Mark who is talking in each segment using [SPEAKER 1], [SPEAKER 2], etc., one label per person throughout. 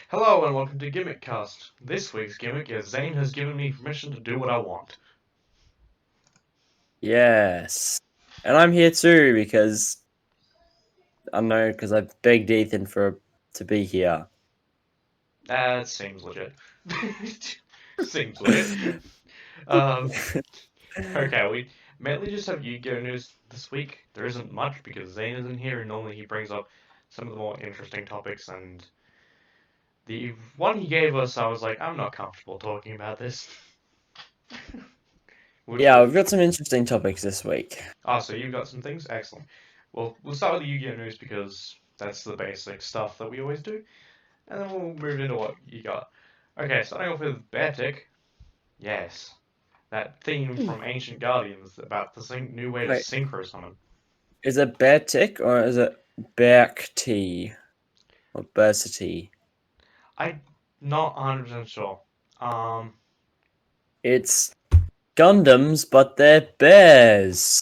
[SPEAKER 1] Hello and welcome to Gimmickast. This week's gimmick is Zane has given me permission to do what I want.
[SPEAKER 2] Yes. And I'm here too because I know because I begged Ethan to be here.
[SPEAKER 1] That seems legit. Seems legit. Um, okay, we mainly just have Yu-Gi-Oh news this week. There isn't much because Zane isn't here and normally he brings up some of the more interesting topics, and the one he gave us I was like, I'm not comfortable talking about this. Which
[SPEAKER 2] Yeah,
[SPEAKER 1] was
[SPEAKER 2] we've got some interesting topics this week.
[SPEAKER 1] so you've got some things? Excellent. Well, we'll start with the Yu-Gi-Oh news because that's the basic stuff that we always do. And then we'll move into what you got. Okay, starting off with Beartic. Yes, that theme from Ancient Guardians about the new way to
[SPEAKER 2] Wait,
[SPEAKER 1] synchro summon.
[SPEAKER 2] is it Bear Tick or is it Berk Tea or Bursity?
[SPEAKER 1] I'm not 100% sure. Um,
[SPEAKER 2] It's Gundams, but they're bears.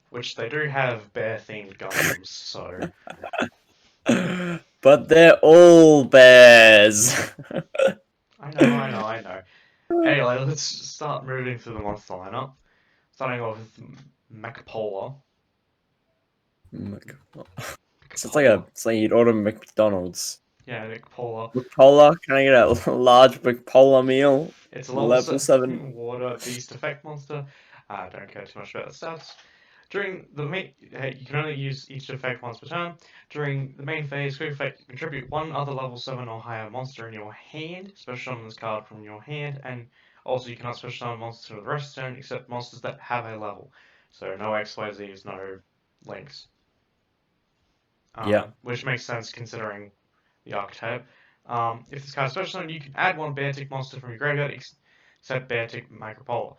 [SPEAKER 1] which they do have bear-themed Gundams, so
[SPEAKER 2] But they're all bears.
[SPEAKER 1] I know. Anyway, let's start moving through the monster lineup. Starting off with Macapola.
[SPEAKER 2] So
[SPEAKER 1] Macapola.
[SPEAKER 2] it's like you'd order McDonald's.
[SPEAKER 1] Yeah, Macapola.
[SPEAKER 2] McPolar, can I get a large McPolar meal?
[SPEAKER 1] It's a
[SPEAKER 2] Level 7.
[SPEAKER 1] water beast effect monster. I don't care too much about the stats. During the main, you can only use each effect once per turn. During the main phase, quick effect, contribute one other level 7 or higher monster in your hand, special summon this card from your hand, and also you cannot special summon monsters for the rest of the turn except monsters that have a level. So no XYZs, no links.
[SPEAKER 2] Yeah.
[SPEAKER 1] Which makes sense considering the archetype. If this card is special summon, you can add one Beartic monster from your graveyard, except Beartic Micropolar.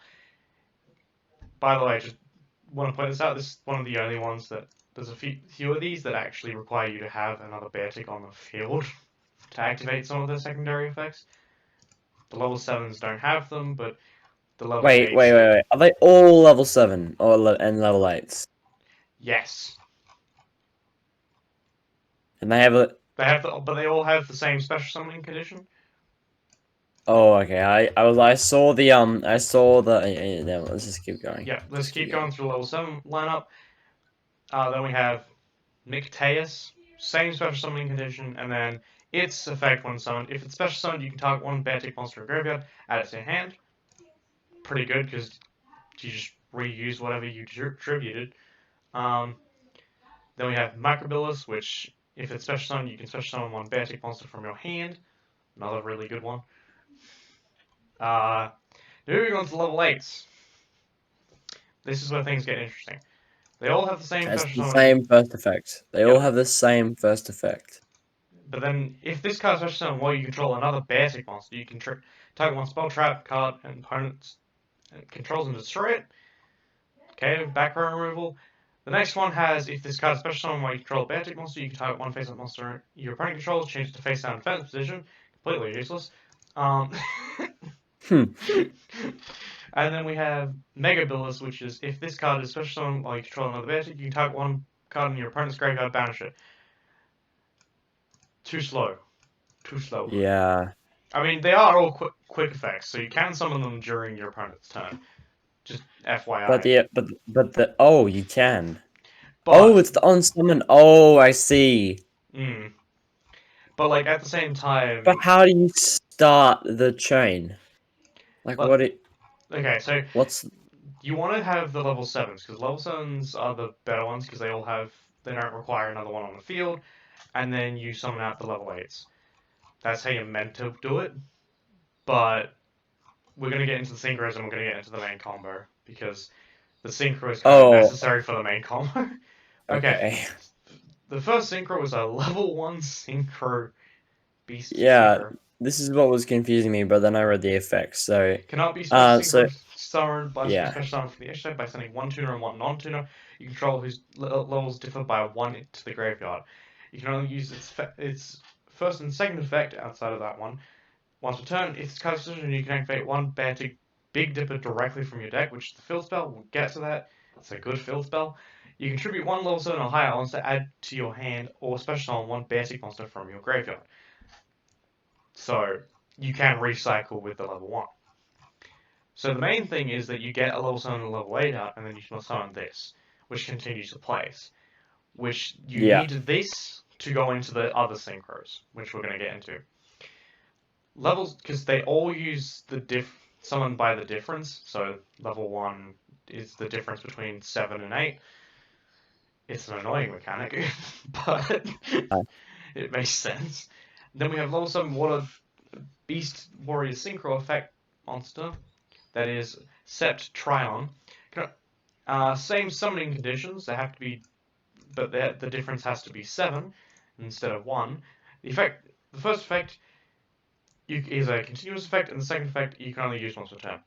[SPEAKER 1] By the way, just want to point this out, this is one of the only ones that there's a few of these that actually require you to have another Beartic on the field to activate some of the secondary effects. The level 7s don't have them, but the level 8s do.
[SPEAKER 2] Wait. Are they all level 7 and level 8s?
[SPEAKER 1] Yes.
[SPEAKER 2] And they have a.
[SPEAKER 1] But they all have the same special summoning condition.
[SPEAKER 2] Oh, okay. I saw the I saw the. Yeah, let's just keep going.
[SPEAKER 1] Yeah, let's
[SPEAKER 2] Just keep
[SPEAKER 1] keep going
[SPEAKER 2] going.
[SPEAKER 1] through the level 7 lineup. Then we have Nycteus, same special summoning condition, and then its effect when summoned. If it's special summoned, you can target one Beartic monster in graveyard, add it to your hand. Pretty good because you just reuse whatever you tributed. Um, then we have Macrobilus, which if it's special summoned, you can special summon one Beartic monster from your hand. Another really good one. Uh, moving on to level 8s. This is where things get interesting. They all have the same
[SPEAKER 2] It's
[SPEAKER 1] special
[SPEAKER 2] the
[SPEAKER 1] summoning.
[SPEAKER 2] same first effect. They all
[SPEAKER 1] Yep.
[SPEAKER 2] have the same first effect.
[SPEAKER 1] But then, if this card special summon while you control another Beartic monster, you can target one spell trap card and opponent's controls and destroy it. Okay, background removal. The next one has, if this card is special summon while you control a Beartic monster, you can target one face-up monster your opponent controls, change it to face-down defense position. Completely useless. Um,
[SPEAKER 2] Hmm.
[SPEAKER 1] and then we have Mega Billis, which is, if this card is special summon while you control another Beartic, you can target one card in your opponent's graveyard, banish it. Too slow. Too slow.
[SPEAKER 2] Yeah.
[SPEAKER 1] I mean, they are all quick effects, so you can summon them during your opponent's turn. Just
[SPEAKER 2] But
[SPEAKER 1] FYI.
[SPEAKER 2] the oh, you can. Oh,
[SPEAKER 1] But,
[SPEAKER 2] it's the on summon. Oh, I see.
[SPEAKER 1] mm, but like at the same
[SPEAKER 2] But
[SPEAKER 1] time,
[SPEAKER 2] how do you start the chain? Like
[SPEAKER 1] but okay, so
[SPEAKER 2] what's
[SPEAKER 1] you want to have the level 7s because level 7s are the better ones because they don't require another one on the field, and then you summon out the level 8s. That's how you're meant to do it. But we're gonna get into the synchros and we're gonna get into the main combo because the synchro is kind of
[SPEAKER 2] Oh,
[SPEAKER 1] necessary for the main combo. Okay,
[SPEAKER 2] okay.
[SPEAKER 1] the first synchro was a level 1 synchro beast
[SPEAKER 2] Yeah,
[SPEAKER 1] synchro.
[SPEAKER 2] this is what was confusing me, but then I read the effects.
[SPEAKER 1] Cannot be special
[SPEAKER 2] So
[SPEAKER 1] synchro summoned by
[SPEAKER 2] yeah.
[SPEAKER 1] special summon from the edge side by sending one tuner and one non-tuner. You control whose levels differ by one to the graveyard. You can only use its first and second effect outside of that one. Once per turn, if it's card decision, you can activate one Beartic Big Dipper directly from your deck, which is the field spell. We'll get to that. It's a good field spell. You contribute one level 7 or higher monster add to your hand, or special summon one Beartic monster from your graveyard. So you can recycle with the level 1. So the main thing is that you get a level 7 and level 8 out, and then you can summon this, which continues to place. Which you
[SPEAKER 2] Yeah.
[SPEAKER 1] need this to go into the other synchros, which we're going to get into. Levels, because they all use the summon by the difference. So level 1 is the difference between 7 and 8. It's an annoying mechanic, but it makes sense. Then we have level 7 Water Beast Warrior Synchro Effect monster. That is Sept Tryon. Same summoning conditions. They have to be, but the difference has to be 7 instead of 1. The first effect is a continuous effect, and the second effect you can only use once per turn.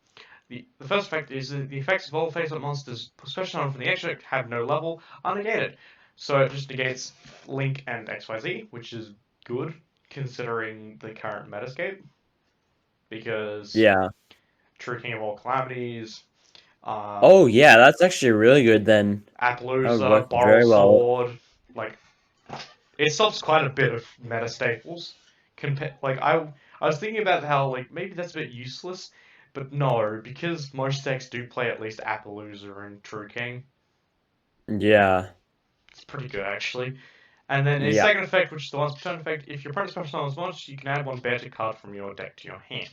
[SPEAKER 1] The first effect is the effects of all face-up monsters, special summon from the extract, have no level, are negated. So it just negates Link and XYZ, which is good considering the current metascape, because
[SPEAKER 2] Yeah.
[SPEAKER 1] True King of all calamities,
[SPEAKER 2] Oh yeah, that's actually really good then. That would
[SPEAKER 1] Appaloosa,
[SPEAKER 2] work
[SPEAKER 1] Boral
[SPEAKER 2] very well.
[SPEAKER 1] Sword, like it solves quite a bit of meta staples. I was thinking about how like maybe that's a bit useless, but no, because most decks do play at least Appaloosa and True King.
[SPEAKER 2] Yeah.
[SPEAKER 1] It's pretty good actually. And then a
[SPEAKER 2] Yeah.
[SPEAKER 1] second effect, which is the once per turn effect, if your opponent's special summons monster, you can add one better card from your deck to your hand,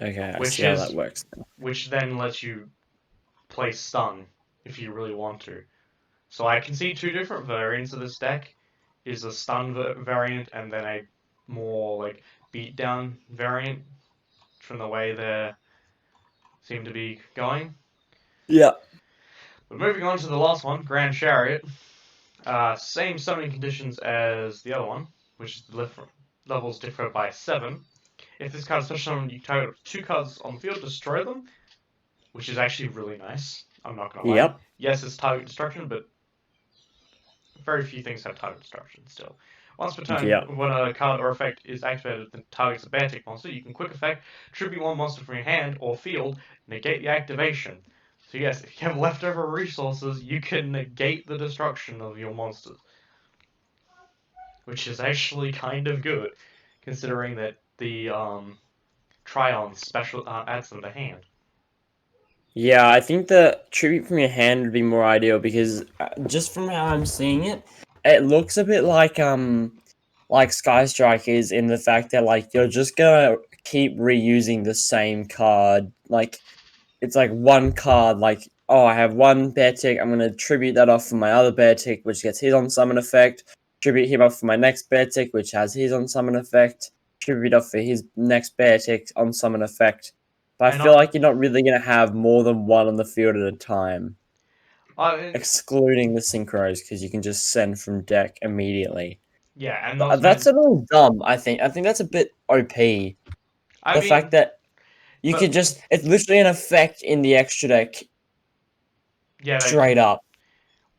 [SPEAKER 2] Okay, I
[SPEAKER 1] which
[SPEAKER 2] see how that
[SPEAKER 1] is
[SPEAKER 2] works.
[SPEAKER 1] which then lets you play stun if you really want to. So I can see two different variants of this deck. Is a stun variant and then a more like beatdown variant from the way they seem to be going.
[SPEAKER 2] Yeah.
[SPEAKER 1] But moving on to the last one, Grand Chariot. Same summoning conditions as the other one, which is the levels differ by 7. If this card is special summoned, you target 2 cards on the field, destroy them, which is actually really nice. I'm not gonna lie.
[SPEAKER 2] Yep.
[SPEAKER 1] Yes, it's target destruction, but very few things have target destruction still. Once per turn,
[SPEAKER 2] Yep.
[SPEAKER 1] when a card or effect is activated that targets a bear tick monster, you can quick effect, tribute one monster from your hand or field, negate the activation. So yes, if you have leftover resources, you can negate the destruction of your monsters, which is actually kind of good, considering that the Tryon special adds them to hand.
[SPEAKER 2] Yeah, I think the tribute from your hand would be more ideal because just from how I'm seeing it, it looks a bit like Sky Strikers in the fact that like you're just gonna keep reusing the same card. Like it's like one card, like, oh, I have one bear tick, I'm gonna tribute that off from my other bear tick, which gets his on summon effect, tribute him off for my next bear tick, which has his on summon effect, tribute off for his next bear tick on summon effect. But I
[SPEAKER 1] And
[SPEAKER 2] feel
[SPEAKER 1] not,
[SPEAKER 2] like you're not really gonna have more than one on the field at a time,
[SPEAKER 1] uh,
[SPEAKER 2] excluding the synchros, because you can just send from deck immediately.
[SPEAKER 1] yeah, and those
[SPEAKER 2] That's
[SPEAKER 1] meant,
[SPEAKER 2] a little dumb, I think. I think that's a bit OP.
[SPEAKER 1] I
[SPEAKER 2] The fact
[SPEAKER 1] mean,
[SPEAKER 2] that you
[SPEAKER 1] but
[SPEAKER 2] could just, it's literally an effect in the extra deck,
[SPEAKER 1] yeah, that
[SPEAKER 2] straight
[SPEAKER 1] can
[SPEAKER 2] up.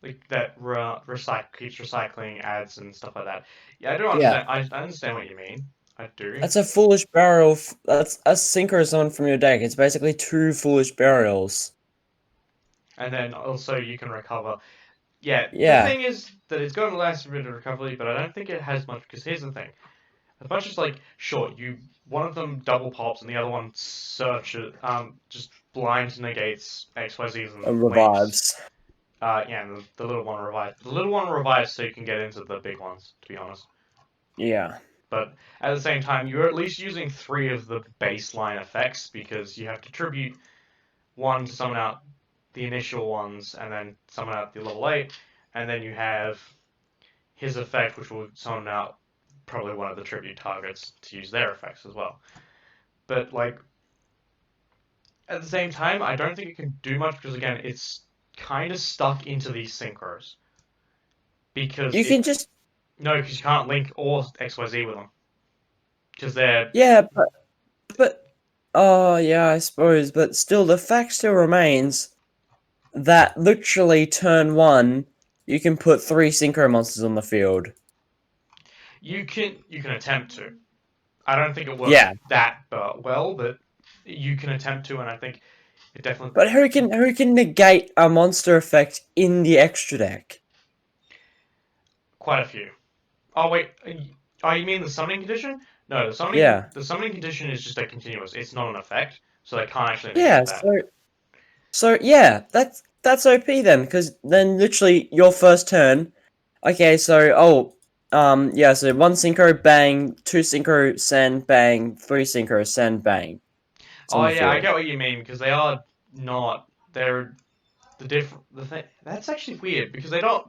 [SPEAKER 1] like that recycle keeps recycling ads and stuff like that. Yeah, I do
[SPEAKER 2] Yeah,
[SPEAKER 1] understand. I understand what you mean. I do.
[SPEAKER 2] that's a foolish burial. That's a synchro summon from your deck. It's basically two foolish burials.
[SPEAKER 1] And then also you can recover. Yeah, the
[SPEAKER 2] Yeah,
[SPEAKER 1] thing is that it's got a last bit of recovery, but I don't think it has much. Because here's the thing: as much as like, sure, you one of them double pops and the other one searches, just blind negates XYZs and links.
[SPEAKER 2] revives.
[SPEAKER 1] Yeah, and the little one revives. The little one revives so you can get into the big ones. To be honest.
[SPEAKER 2] Yeah,
[SPEAKER 1] But at the same time, you're at least using 3 of the baseline effects because you have to tribute one to summon out the initial ones and then summon out the level 8, and then you have his effect, which will summon out probably one of the tribute targets to use their effects as well. But, like, at the same time, I don't think it can do much because, again, it's kind of stuck into these synchros. Because
[SPEAKER 2] you
[SPEAKER 1] it.
[SPEAKER 2] can just
[SPEAKER 1] No, because you can't link or XYZ with them. Because they're.
[SPEAKER 2] yeah, but oh yeah, I suppose. But still, the fact still remains that literally turn one, you can put three synchro monsters on the field.
[SPEAKER 1] You can attempt to. I don't think it works
[SPEAKER 2] Yeah,
[SPEAKER 1] that well, but you can attempt to, and I think it definitely
[SPEAKER 2] but who can negate a monster effect in the extra deck?
[SPEAKER 1] quite a few. Oh wait, oh you mean the summoning condition? No,
[SPEAKER 2] Yeah.
[SPEAKER 1] the summoning condition is just a continuous. It's not an effect, so they can't actually
[SPEAKER 2] Yeah,
[SPEAKER 1] negate that.
[SPEAKER 2] so yeah, that's OP then, because then literally your first turn. Okay, so yeah, so one synchro bang, two synchro send bang, three synchro send bang. It's on
[SPEAKER 1] Oh
[SPEAKER 2] the
[SPEAKER 1] yeah, I
[SPEAKER 2] field.
[SPEAKER 1] get what you mean because they are not. They're the different. The thing that's actually weird because they don't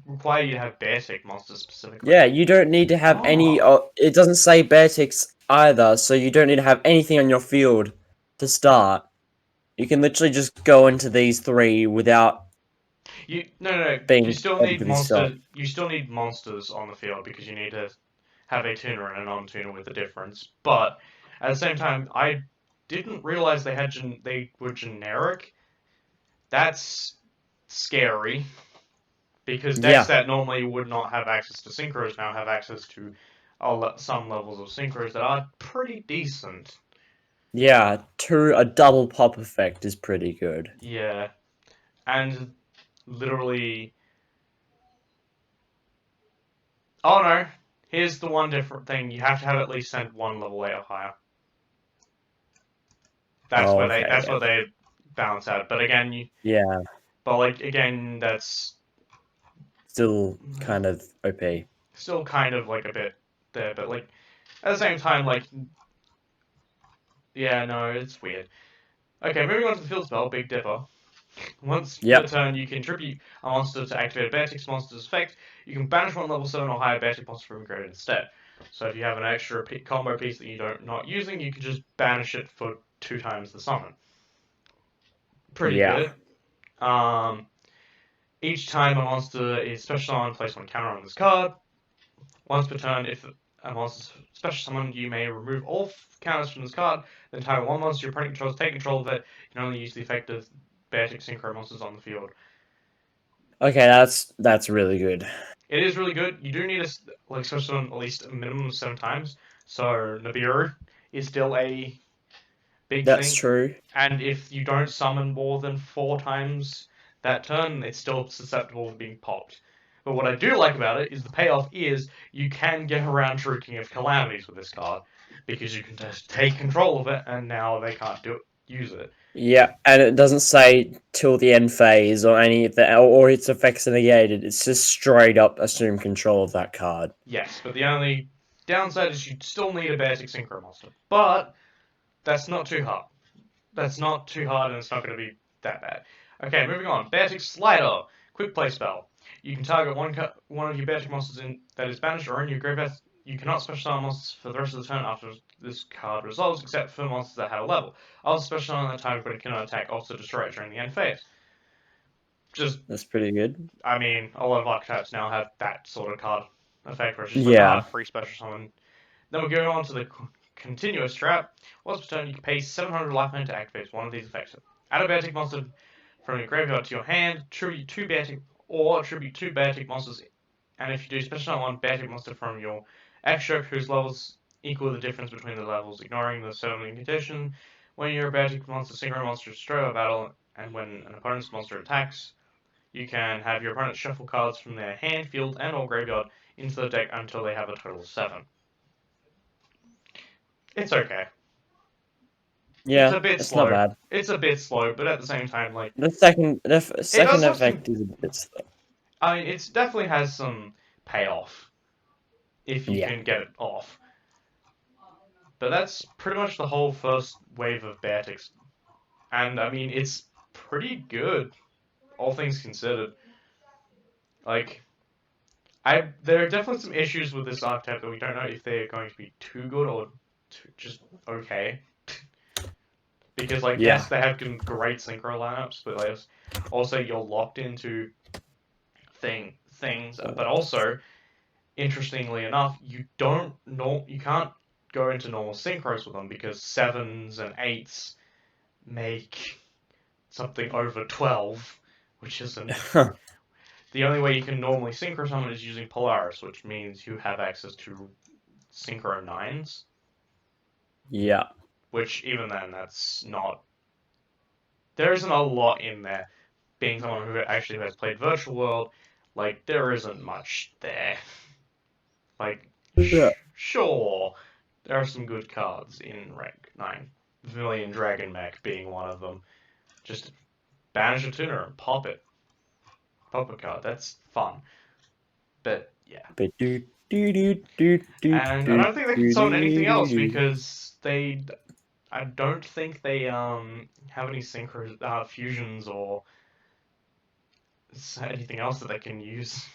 [SPEAKER 1] require you to have basic monsters specifically.
[SPEAKER 2] Yeah, you don't need to have any.
[SPEAKER 1] Oh,
[SPEAKER 2] It doesn't say Beartix either, so you don't need to have anything on your field to start. You can literally just go into these three without
[SPEAKER 1] no. You
[SPEAKER 2] being
[SPEAKER 1] still need
[SPEAKER 2] competitively stopped.
[SPEAKER 1] monster. You still need monsters on the field because you need to have a tuner and a non-tuner with the difference. But at the same time, I didn't realize they were generic. That's scary because decks
[SPEAKER 2] Yeah,
[SPEAKER 1] that normally would not have access to synchros now have access to some levels of synchros that are pretty decent.
[SPEAKER 2] yeah. A double pop effect is pretty good.
[SPEAKER 1] Yeah, and literally, oh no, here's the one different thing: you have to have at least sent one level 8 or higher.
[SPEAKER 2] Oh, okay,
[SPEAKER 1] That's
[SPEAKER 2] yeah,
[SPEAKER 1] what they balance out. But again,
[SPEAKER 2] yeah.
[SPEAKER 1] that's
[SPEAKER 2] Still kind of OP.
[SPEAKER 1] still kind of like a bit there. But like at the same time, like yeah, no, it's weird. Okay, moving on to the field spell, Big Dipper. Once per
[SPEAKER 2] Yep.
[SPEAKER 1] turn, you can tribute a monster to activate a Beartix monster's effect. You can banish one level 7 or higher Beartix monster from your graveyard instead. So if you have an extra combo piece that you don't not using, you can just banish it for 2 times the summon. Pretty
[SPEAKER 2] Yeah.
[SPEAKER 1] good. Um, each time a monster is special summoned, place one counter on this card. Once per turn, if a monster is special summoned, you may remove all counters from this card. Then target one monster your opponent controls, take control of it. You can only use the effect of Beartix Synchro monsters on the field.
[SPEAKER 2] Okay, that's really good.
[SPEAKER 1] It is really good. You do need a like special summon at least a minimum of 7 times. So Nibiru is still a big
[SPEAKER 2] That's
[SPEAKER 1] thing,
[SPEAKER 2] true.
[SPEAKER 1] and if you don't summon more than 4 times that turn, it's still susceptible to being popped. But what I do like about it is the payoff is you can get around True King of Calamities with this card because you can just take control of it, and now they can't use it.
[SPEAKER 2] Yeah, and it doesn't say till the end phase or any of the or its effects are negated. It's just straight up assume control of that card.
[SPEAKER 1] Yes, but the only downside is you still need a basic synchro monster, but that's not too hard. That's not too hard, and it's not going to be that bad. Okay, moving on. Beartic Slider. Quick play spell. You can target one of your Beartic monsters that is banished or in your graveyard. You cannot special summon monsters for the rest of the turn after this card resolves, except for monsters that have a level. Also special summon that target but it cannot attack, also destroy it during the end phase. Just,
[SPEAKER 2] That's pretty good.
[SPEAKER 1] I mean, a lot of archetypes now have that sort of card effect where it's just like,
[SPEAKER 2] Yeah.
[SPEAKER 1] free special summon. Then we're going on to the continuous trap. Once per turn, you can pay 700 lifeline to activate one of these effects. Add a Beartic monster from your graveyard to your hand, tribute two Beartic monsters, and if you do special one Beartic monster from your extra whose levels equal the difference between the levels, ignoring the summoning condition. When your Beartic monster synchro monster destroy a battle, and when an opponent's monster attacks, you can have your opponent shuffle cards from their hand, field, and or graveyard into the deck until they have a total of 7. It's okay. It's
[SPEAKER 2] Yeah,
[SPEAKER 1] a bit
[SPEAKER 2] it's not
[SPEAKER 1] slow.
[SPEAKER 2] bad.
[SPEAKER 1] It's a bit slow, but at the same time, like
[SPEAKER 2] The
[SPEAKER 1] it does
[SPEAKER 2] second
[SPEAKER 1] have some.
[SPEAKER 2] effect is a bit slow.
[SPEAKER 1] I mean, it definitely has some payoff if you
[SPEAKER 2] Yeah.
[SPEAKER 1] can get it off. But that's pretty much the whole first wave of Beartix, and I mean, it's pretty good, all things considered. Like, there are definitely some issues with this archetype that we don't know if they're going to be too good or just okay. Because like,
[SPEAKER 2] Yeah.
[SPEAKER 1] yes, they have great synchro lineups, but like, also you're locked into things, but also interestingly enough, you can't go into normal synchros with them because sevens and eights make something over 12, which isn't the only way you can normally synchro summon is using Polaris, which means you have access to synchro nines,
[SPEAKER 2] Yeah.
[SPEAKER 1] which even then that's not there isn't a lot in there. Being someone who actually has played Virtual World, like there isn't much there. Like
[SPEAKER 2] Yeah.
[SPEAKER 1] Sure, there are some good cards in rank 9. Vermilion Dragon Mech being one of them. Just banish a tuner and pop it. Pop a card. That's fun. But yeah. And I don't think they can summon anything else because I don't think they have any synchro fusions or anything else that they can use.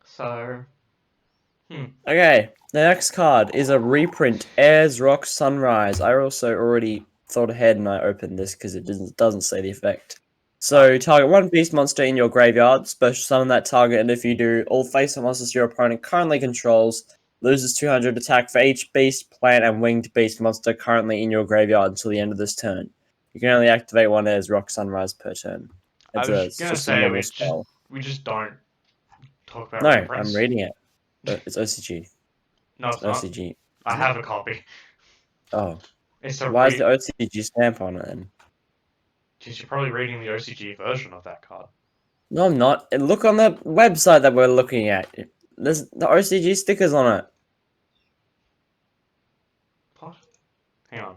[SPEAKER 1] So,
[SPEAKER 2] Okay, the next card is a reprint, Airs Rock Sunrise. I also already thought ahead and I opened this because it doesn't say the effect. So, target one beast monster in your graveyard, special summon that target, and if you do, all face-up monsters your opponent currently controls loses 200 attack for each beast, plant, and winged beast monster currently in your graveyard until the end of this turn. You can only activate one Airs Rock Sunrise per turn.
[SPEAKER 1] I was gonna
[SPEAKER 2] Just a
[SPEAKER 1] say
[SPEAKER 2] normal spell.
[SPEAKER 1] we just don't talk about
[SPEAKER 2] No,
[SPEAKER 1] reprints.
[SPEAKER 2] I'm reading it. It's OCG.
[SPEAKER 1] No, it's not.
[SPEAKER 2] OCG.
[SPEAKER 1] I have a copy.
[SPEAKER 2] Oh.
[SPEAKER 1] It's a
[SPEAKER 2] Why is the OCG stamp on it then?
[SPEAKER 1] Because you're probably reading the OCG version of that card.
[SPEAKER 2] No, I'm not. Look on the website that we're looking at. There's the OCG stickers on it.
[SPEAKER 1] What? Hang on.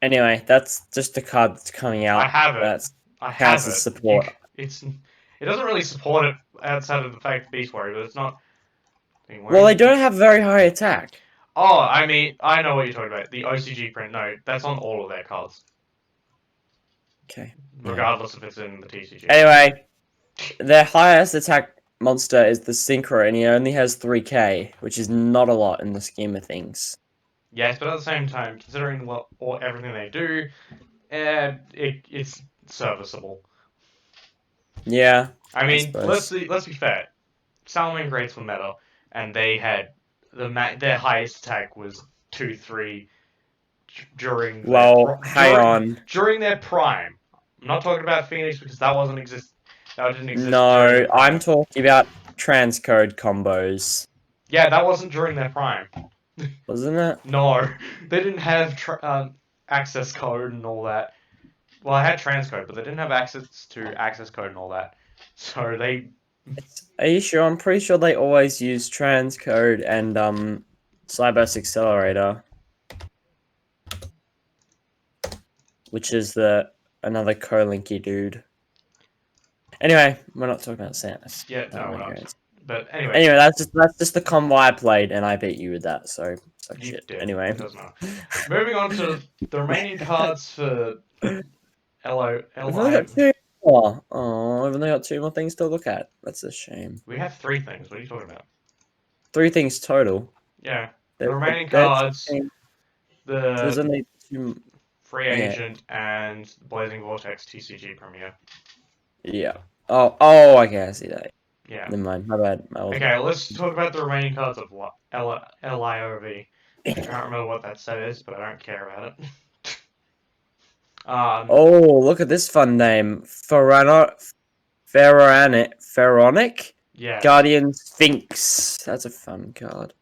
[SPEAKER 2] Anyway, that's just the card that's coming out.
[SPEAKER 1] I have it.
[SPEAKER 2] That's
[SPEAKER 1] I have
[SPEAKER 2] counts
[SPEAKER 1] it.
[SPEAKER 2] as support.
[SPEAKER 1] It doesn't really support it outside of the fact Beast Warrior, but it's not.
[SPEAKER 2] Well, they don't have very high attack.
[SPEAKER 1] Oh, I mean, I know what you're talking about. The OCG print. No, that's on all of their cards.
[SPEAKER 2] Okay.
[SPEAKER 1] Regardless if it's in the TCG.
[SPEAKER 2] Anyway, their highest attack monster is the Synchro, and he only has 3k, which is not a lot in the scheme of things.
[SPEAKER 1] Yes, but at the same time, considering everything they do, it's serviceable.
[SPEAKER 2] Yeah.
[SPEAKER 1] I mean, let's be fair. Salamander Greats were meta, and they had their highest attack was 2-3 during during their prime. I'm not talking about Phoenix because that didn't exist.
[SPEAKER 2] No, I'm talking about transcode combos.
[SPEAKER 1] Yeah, that wasn't during their prime.
[SPEAKER 2] Wasn't it?
[SPEAKER 1] No, they didn't have access code and all that. Well, I had transcode, but they didn't have access to access code and all that. So they.
[SPEAKER 2] Are you sure? I'm pretty sure they always use transcode and Cyberse Accelerator, which is another co-linky dude. Anyway, we're not talking about Samus.
[SPEAKER 1] Yeah, no, we're not. But anyway.
[SPEAKER 2] Anyway, that's just the combo I played, and I beat you with that. So suck shit.
[SPEAKER 1] Did.
[SPEAKER 2] Anyway,
[SPEAKER 1] it doesn't matter. Moving on to the remaining cards for LO.
[SPEAKER 2] We've only got two more. Oh, we've only got two more things to look at. That's a shame.
[SPEAKER 1] We have 3 things. What are you talking about?
[SPEAKER 2] 3 things total.
[SPEAKER 1] Yeah. The remaining cards.
[SPEAKER 2] There's only 2.
[SPEAKER 1] Free Agent and Blazing Vortex TCG Premier.
[SPEAKER 2] Yeah. Oh, okay, I see that.
[SPEAKER 1] Yeah.
[SPEAKER 2] Never mind, my bad.
[SPEAKER 1] Okay, let's talk about the remaining cards of LIOV. I can't remember what that set is, but I don't care about it.
[SPEAKER 2] Oh, look at this fun name. Pharaonic?
[SPEAKER 1] Yeah.
[SPEAKER 2] Guardian Sphinx. That's a fun card.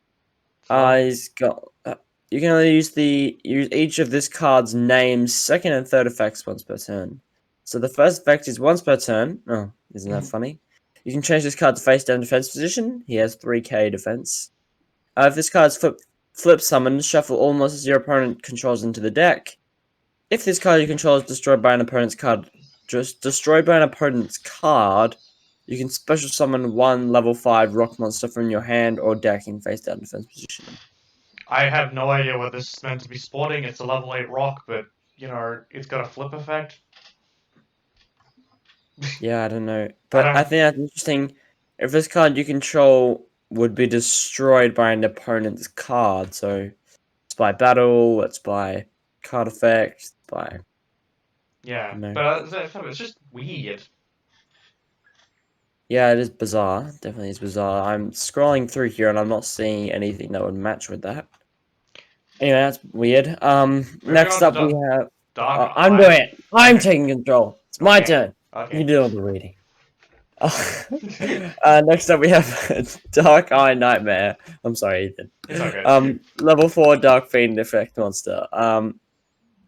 [SPEAKER 2] He's got... you can only use each of this card's name's second and third effects once per turn. So the first effect is once per turn. Oh, isn't that funny? You can change this card to face down defense position. He has 3k defense. If this card is flip summoned, shuffle all monsters your opponent controls into the deck. If this card you control is destroyed by an opponent's card, you can special summon one level 5 rock monster from your hand or deck in face down defense position.
[SPEAKER 1] I have no idea what this is meant to be sporting. It's a level 8 rock, but, it's got a flip effect.
[SPEAKER 2] Yeah, I don't know. But I think that's interesting. If this card you control would be destroyed by an opponent's card, so it's by battle, it's by card effect, it's by...
[SPEAKER 1] Yeah, but it's just weird.
[SPEAKER 2] Yeah, it is bizarre. Definitely is bizarre. I'm scrolling through here and I'm not seeing anything that would match with that. Anyway, that's weird. Next up we have... I'm doing it! I'm taking control! It's my turn!
[SPEAKER 1] Okay.
[SPEAKER 2] You do all the reading. Next up we have Dark Eye Nightmare. I'm sorry, Ethan.
[SPEAKER 1] It's okay.
[SPEAKER 2] Level 4 Dark Fiend effect monster.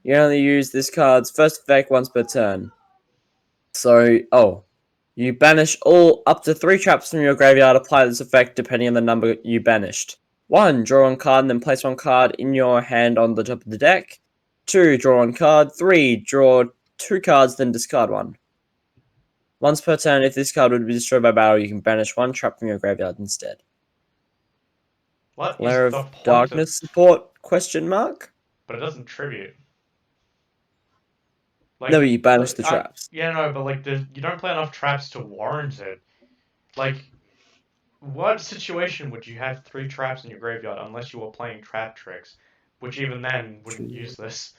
[SPEAKER 2] You only use this card's first effect once per turn. So, You banish all up to 3 traps from your graveyard. Apply this effect depending on the number you banished. 1. Draw one card and then place one card in your hand on the top of the deck. 2. Draw one card. 3. Draw 2 cards, then discard one. Once per turn, if this card would be destroyed by battle, you can banish 1 trap from your graveyard instead.
[SPEAKER 1] What is
[SPEAKER 2] Lair
[SPEAKER 1] the
[SPEAKER 2] of
[SPEAKER 1] point
[SPEAKER 2] Darkness support? Question mark.
[SPEAKER 1] But it doesn't tribute. Like,
[SPEAKER 2] No, you banish the traps.
[SPEAKER 1] Yeah, no, but like, you don't play enough traps to warrant it. Like, what situation would you have 3 traps in your graveyard unless you were playing trap tricks, which even then wouldn't use this.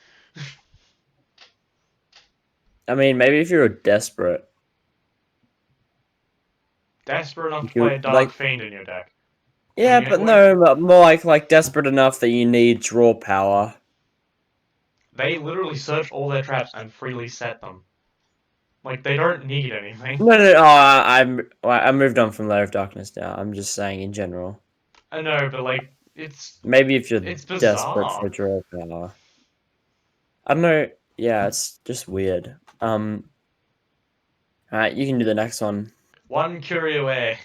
[SPEAKER 2] I mean, maybe if you're desperate.
[SPEAKER 1] Desperate enough to
[SPEAKER 2] You
[SPEAKER 1] play a Dark Fiend in your deck.
[SPEAKER 2] Yeah, but no, more like desperate enough that you need draw power.
[SPEAKER 1] They literally search all their traps and freely set them. Like, they don't need anything.
[SPEAKER 2] No, I moved on from Lair of Darkness now. I'm just saying in general.
[SPEAKER 1] I know, but like, it's
[SPEAKER 2] maybe if you're
[SPEAKER 1] desperate
[SPEAKER 2] for draw power. I don't know. Yeah, it's just weird. Alright, you can do the next one.
[SPEAKER 1] One Curio away.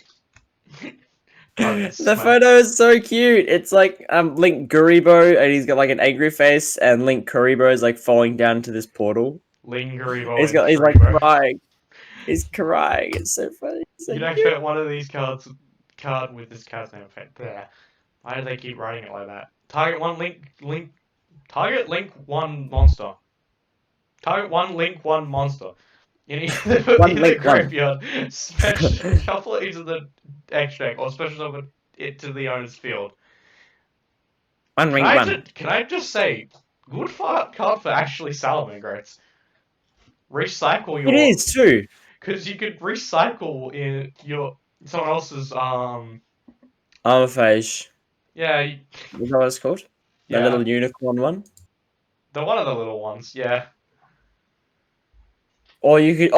[SPEAKER 2] The photo is so cute. It's like Link Guribo, and he's got like an angry face, and Link Kuribo is like falling down into this portal.
[SPEAKER 1] Link Guribo.
[SPEAKER 2] He's like crying. He's crying. It's so funny. So
[SPEAKER 1] you'd activate one of these cards with this card's name effect. There. Why do they keep writing it like that? Target one Target Link one monster. Target one Link one monster. You need to put in the graveyard, shuffle it into the X deck, or special summon it to the owner's field. Can I just say, good card for actually Salamangreats. Recycle your.
[SPEAKER 2] It is too.
[SPEAKER 1] Because you could recycle in someone else's
[SPEAKER 2] Armaphage.
[SPEAKER 1] Yeah.
[SPEAKER 2] Is that what it's called? Yeah. The little unicorn one.
[SPEAKER 1] The one of the little ones, yeah.
[SPEAKER 2] Or you could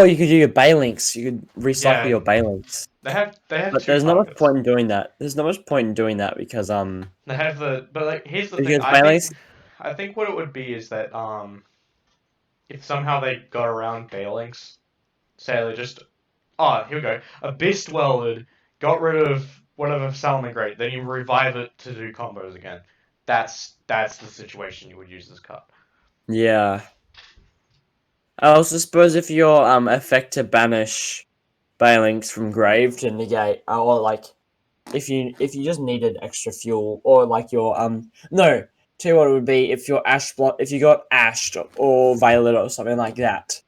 [SPEAKER 2] you could do your Balinks. You could recycle your Balinks.
[SPEAKER 1] They have
[SPEAKER 2] But there's not much point in doing that. There's not much point in doing that because
[SPEAKER 1] they have but like here's the thing. I think what it would be is that if somehow they got around Balinks, say they just here we go. Abyss Welded got rid of whatever Salamangreat, then you revive it to do combos again. That's the situation you would use this card.
[SPEAKER 2] Yeah. I also suppose if your effect to banish Balinks from grave to negate, or like if you just needed extra fuel, or like your no, tell you what it would be if your if you got ashed or violet or something like that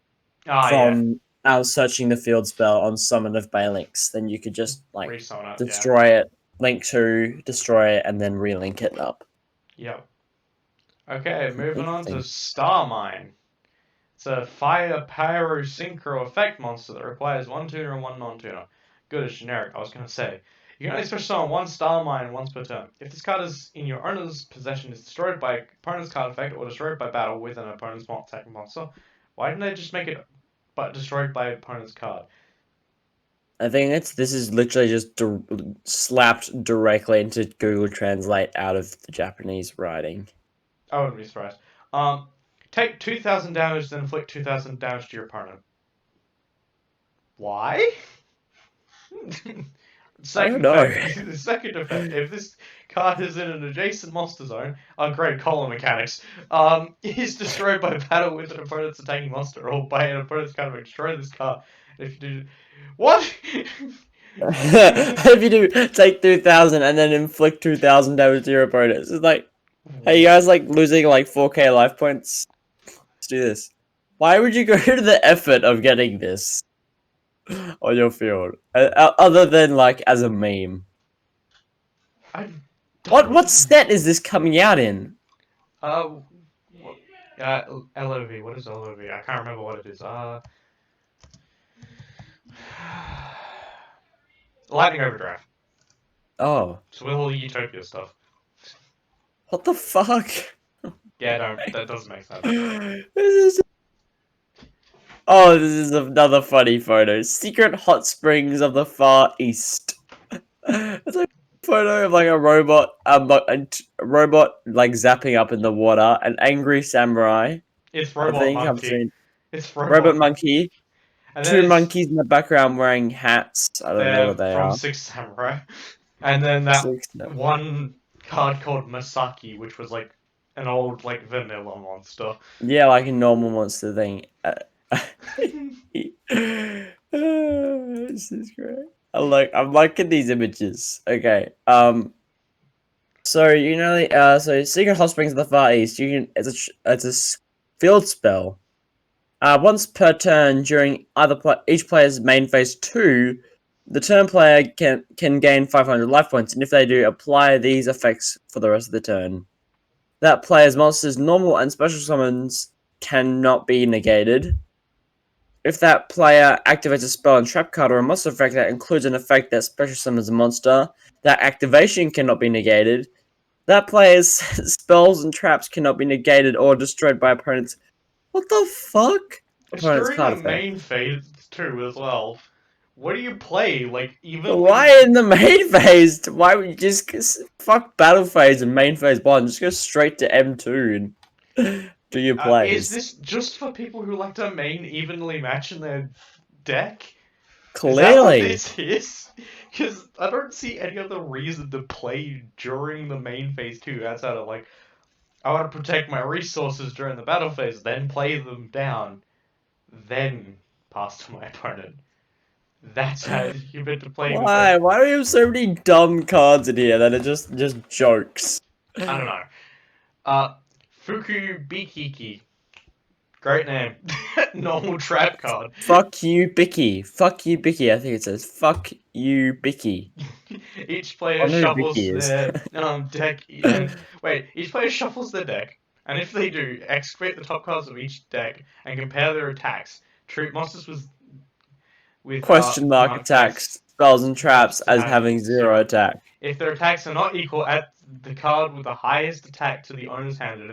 [SPEAKER 2] from searching the field spell on summon of Balinks, then you could just like destroy it, link to, destroy it, and then relink it up.
[SPEAKER 1] Yep. Okay, moving on to Starmine. It's a fire pyro synchro effect monster that requires 1 tuner and 1 non-tuner. Good as generic, I was going to say. You can only special summon 1 Starmine once per turn. If this card is in your owner's possession, is destroyed by opponent's card effect or destroyed by battle with an opponent's attacking monster. Why didn't they just make it destroyed by opponent's card?
[SPEAKER 2] I think this is literally just slapped directly into Google Translate out of the Japanese writing.
[SPEAKER 1] I wouldn't be surprised. Take 2,000 damage, then inflict 2,000 damage to your opponent. Why?
[SPEAKER 2] I don't know.
[SPEAKER 1] The second effect, if this card is in an adjacent monster zone, great column mechanics, is destroyed by battle with an opponent's attacking monster, or by an opponent's card effect. Destroy this card. If you do... What?
[SPEAKER 2] If you do take 2,000 and then inflict 2,000 damage to your opponent, it's like, hey, you guys like losing like 4k life points? Let's do this. Why would you go to the effort of getting this on your field, other than like as a meme? What set is this coming out in?
[SPEAKER 1] LOV. What is LOV? I can't remember what it is. Lightning Overdrive.
[SPEAKER 2] Oh.
[SPEAKER 1] So with all the Utopia stuff.
[SPEAKER 2] What the fuck?
[SPEAKER 1] Yeah, that doesn't make sense.
[SPEAKER 2] This is another funny photo. Secret hot springs of the Far East. It's like a photo of like a robot, like zapping up in the water. An angry samurai.
[SPEAKER 1] It's Robot Monkey.
[SPEAKER 2] It's Robot Monkey.
[SPEAKER 1] And then
[SPEAKER 2] Two
[SPEAKER 1] it's
[SPEAKER 2] monkeys in the background wearing hats. I don't know
[SPEAKER 1] they're
[SPEAKER 2] what they
[SPEAKER 1] from
[SPEAKER 2] are.
[SPEAKER 1] Six Samurai. And then that
[SPEAKER 2] Six. No.
[SPEAKER 1] one card called Masaki, which was like an old like vanilla monster.
[SPEAKER 2] Yeah, like a normal monster thing. This is great. I'm liking these images. Okay. So so Secret Hot Springs of the Far East. You can field spell. Once per turn during each player's main phase 2, the turn player can gain 500 life points, and if they do, apply these effects for the rest of the turn. That player's monsters, normal and special summons cannot be negated. If that player activates a spell and trap card or a monster effect that includes an effect that special summons a monster, that activation cannot be negated. That player's spells and traps cannot be negated or destroyed by opponents. What the fuck?
[SPEAKER 1] It's
[SPEAKER 2] Opponent's
[SPEAKER 1] during
[SPEAKER 2] card
[SPEAKER 1] the
[SPEAKER 2] effect.
[SPEAKER 1] main phase too as well. What do you play? Like evenly?
[SPEAKER 2] Why in the main phase? Why would you just fuck battle phase and main phase 1? Just go straight to M2 and do your
[SPEAKER 1] Is
[SPEAKER 2] plays.
[SPEAKER 1] this just for people who like to main evenly match in their deck? Is that what
[SPEAKER 2] Clearly.
[SPEAKER 1] this is? Because I don't see any other reason to play during the main phase too, outside of like, I want to protect my resources during the battle phase, then play them down, then pass to my opponent. That's how you're meant to play with
[SPEAKER 2] Why?
[SPEAKER 1] that.
[SPEAKER 2] Why do we have so many dumb cards in here that are just jokes?
[SPEAKER 1] I don't know. Uh, Fuku Bikiki. Great name. Normal trap card.
[SPEAKER 2] Fuck you, Bicky. Fuck you, Bicky. I think it says fuck you, Bicky.
[SPEAKER 1] Each
[SPEAKER 2] I
[SPEAKER 1] player
[SPEAKER 2] don't know who
[SPEAKER 1] shuffles
[SPEAKER 2] Bicky is.
[SPEAKER 1] their deck, and wait, each player shuffles their deck, and if they do, excavate the top cards of each deck and compare their attacks. Treat monsters with
[SPEAKER 2] Question mark
[SPEAKER 1] mark
[SPEAKER 2] attacks,
[SPEAKER 1] as
[SPEAKER 2] spells and traps
[SPEAKER 1] traps
[SPEAKER 2] as
[SPEAKER 1] having
[SPEAKER 2] having zero
[SPEAKER 1] zero.
[SPEAKER 2] attack.
[SPEAKER 1] If their attacks are not equal, add the card with the highest attack to the owner's hand, and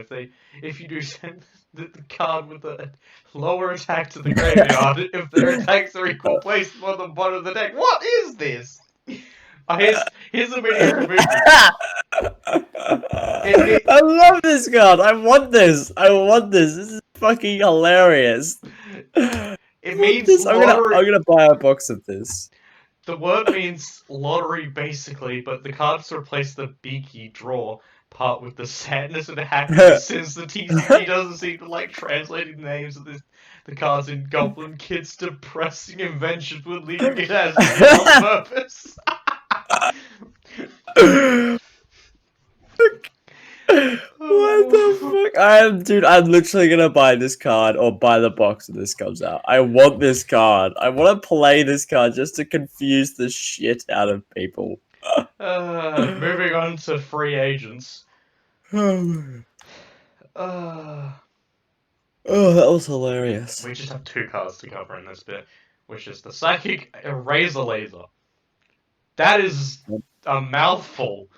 [SPEAKER 1] if you do, send the card with the lower attack to the graveyard. If their attacks are equal, place them on the bottom of the deck. What is this? Here's a video of the movie. It
[SPEAKER 2] I love this card. I want this. I want this. This is fucking hilarious. I
[SPEAKER 1] it
[SPEAKER 2] want
[SPEAKER 1] means
[SPEAKER 2] this.
[SPEAKER 1] lottery.
[SPEAKER 2] I'm gonna buy a box of this.
[SPEAKER 1] The word means lottery basically, but the cards replace the beaky draw part with the sadness and happiness since the TCG doesn't seem to like translating the names of the cards in Goblin Kid's depressing invention for leaving it as it is on purpose.
[SPEAKER 2] What the fuck? I'm literally gonna buy this card or buy the box when this comes out. I want this card. I want to play this card just to confuse the shit out of people.
[SPEAKER 1] Moving on to free agents.
[SPEAKER 2] Oh,
[SPEAKER 1] Uh,
[SPEAKER 2] that was hilarious.
[SPEAKER 1] we just have two cards to cover in this bit, which is the Psychic Eraser Laser. That is a mouthful.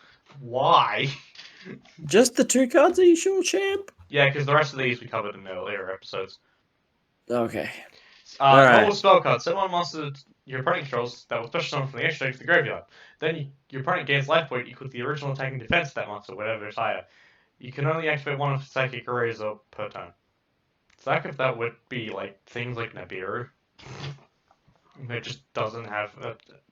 [SPEAKER 1] Why?
[SPEAKER 2] Just the two cards, are you sure, champ?
[SPEAKER 1] Yeah, because the rest of these we covered in the earlier episodes.
[SPEAKER 2] Okay.
[SPEAKER 1] Normal
[SPEAKER 2] Alright.
[SPEAKER 1] spell card. Send one monster your opponent controls that will special summon from the extra to the graveyard. Then your opponent gains life point equal to the original attacking defense of that monster, whatever is higher. You can only activate one of Psychic Eraser per turn. So like if that would be like things like Nibiru. It just doesn't have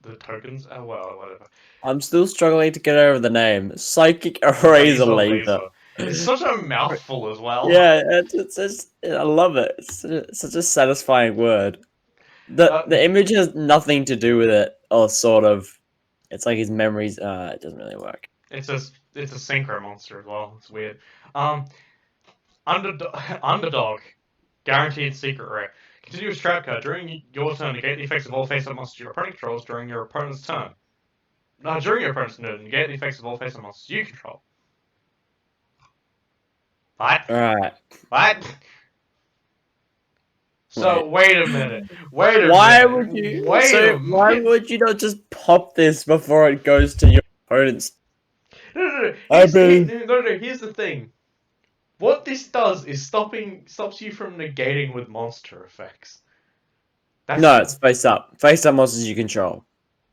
[SPEAKER 1] the tokens. Oh well, whatever.
[SPEAKER 2] I'm still struggling to get over the name. Psychic Eraser Laser.
[SPEAKER 1] It's such a mouthful as well.
[SPEAKER 2] Yeah, I love it. It's such a satisfying word. The image has nothing to do with it, or sort of. It's like his memories. It doesn't really work.
[SPEAKER 1] It's a synchro monster as well. It's weird. Um, underdog, guaranteed secret rare. Continuous trap card. During your turn, negate the effects of all face-up monsters your opponent controls during your opponent's turn. No, during your opponent's turn, negate the effects of all face-up monsters you control. What?
[SPEAKER 2] Alright.
[SPEAKER 1] What? So wait a minute.
[SPEAKER 2] Why would you? Why would you not just pop this before it goes to your opponent's?
[SPEAKER 1] No.
[SPEAKER 2] I mean,
[SPEAKER 1] Here's the thing. What this does is stops you from negating with monster effects.
[SPEAKER 2] no, it's face up. Face up monsters you control.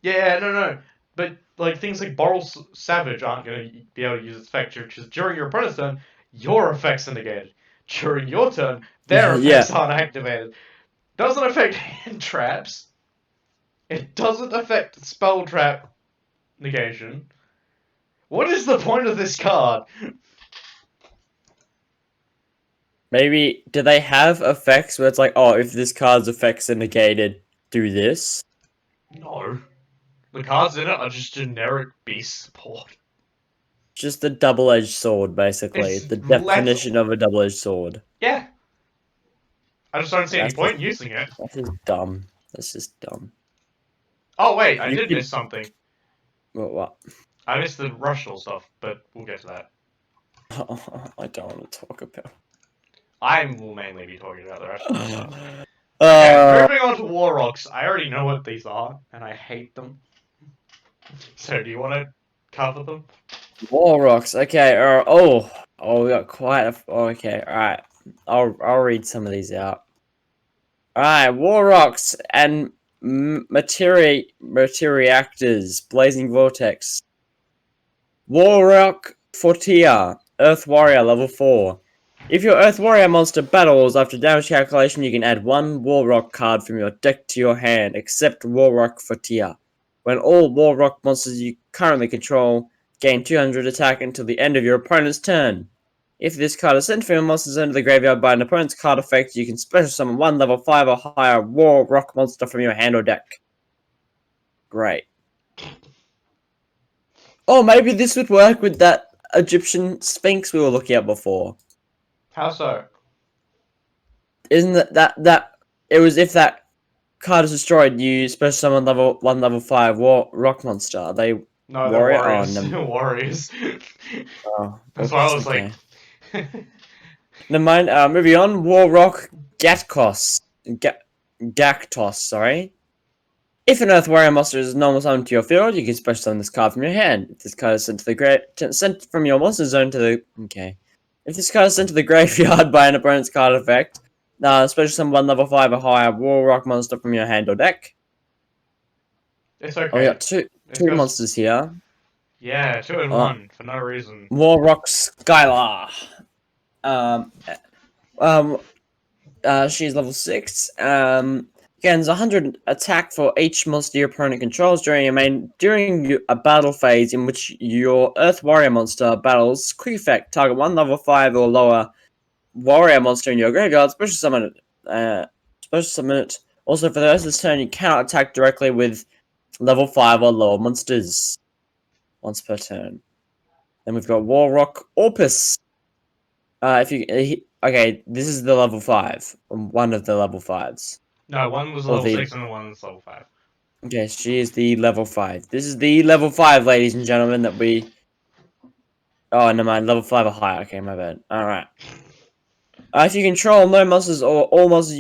[SPEAKER 1] Yeah, no. But like things like Boral Savage aren't going to be able to use its effect because during your opponent's turn, your effects are negated. During your turn, their effects aren't activated. Doesn't affect hand traps. It doesn't affect spell trap negation. What is the point of this card?
[SPEAKER 2] Maybe, do they have effects where it's like, oh, if this card's effects are negated, do this?
[SPEAKER 1] No. The cards in it are just generic beast support.
[SPEAKER 2] Just a double-edged sword, basically.
[SPEAKER 1] It's
[SPEAKER 2] The definition
[SPEAKER 1] lethal.
[SPEAKER 2] of a double-edged sword.
[SPEAKER 1] Yeah. I just don't see any
[SPEAKER 2] That's just,
[SPEAKER 1] point in using it.
[SPEAKER 2] that's just dumb. That's just dumb.
[SPEAKER 1] Oh, wait, I
[SPEAKER 2] You
[SPEAKER 1] did
[SPEAKER 2] could...
[SPEAKER 1] miss something.
[SPEAKER 2] What?
[SPEAKER 1] I missed the Rushal stuff, but we'll get to that.
[SPEAKER 2] I don't want to talk about...
[SPEAKER 1] I will mainly be talking about the Rushal stuff.
[SPEAKER 2] Uh,
[SPEAKER 1] Okay, moving on to War Rocks. I already know what these are, and I hate them. So, do you want to cover them?
[SPEAKER 2] War rocks. Okay. We got quite a. Okay. All right. I'll read some of these out. All right. War rocks and materiactors. Blazing vortex. War rock Fortia. Earth warrior level 4. If your Earth Warrior monster battles after damage calculation, you can add one War Rock card from your deck to your hand, except War Rock Fortia. When all War Rock monsters you currently control gain 200 attack until the end of your opponent's turn. If this card is sent from your monster zone to the graveyard by an opponent's card effect, you can special summon one level 5 or higher War Rock monster from your hand or deck. Great. Oh, maybe this would work with that Egyptian Sphinx we were looking at before.
[SPEAKER 1] How so?
[SPEAKER 2] Isn't that it was if that card is destroyed, you special summon level 5 war rock monster. Are they
[SPEAKER 1] No, they're
[SPEAKER 2] warrior?
[SPEAKER 1] warriors. Warriors. That's why I was
[SPEAKER 2] okay.
[SPEAKER 1] like...
[SPEAKER 2] Never mind. Moving on. War rock Gatkos. Gaktos. Sorry. If an Earth Warrior monster is normal summoned to your field, you can special summon this card from your hand. If this card is sent from your monster zone to the If this card is sent to the graveyard by an opponent's card effect, special summon one level 5 or higher War Rock monster from your hand or deck.
[SPEAKER 1] It's okay.
[SPEAKER 2] Oh, we got two monsters here.
[SPEAKER 1] Yeah, 2 in 1 for no reason.
[SPEAKER 2] War Rock Skylar. She's level 6. Gains 100 attack for each monster your opponent controls during a battle phase in which your Earth Warrior monster battles. Quick effect: target one level 5 or lower warrior monster in your graveyard. Special summon it. Also, for the rest of this turn, you cannot attack directly with level 5 or lower monsters once per turn. Then we've got War Rock Orpus. Okay, this is the level 5. One of the level 5s.
[SPEAKER 1] No, one was level 6 and one was level 5.
[SPEAKER 2] Okay, she is the level 5. This is the level 5, ladies and gentlemen, that we... Oh, never mind, level 5 or higher. Okay, my bad. Alright. If you control no monsters or all monsters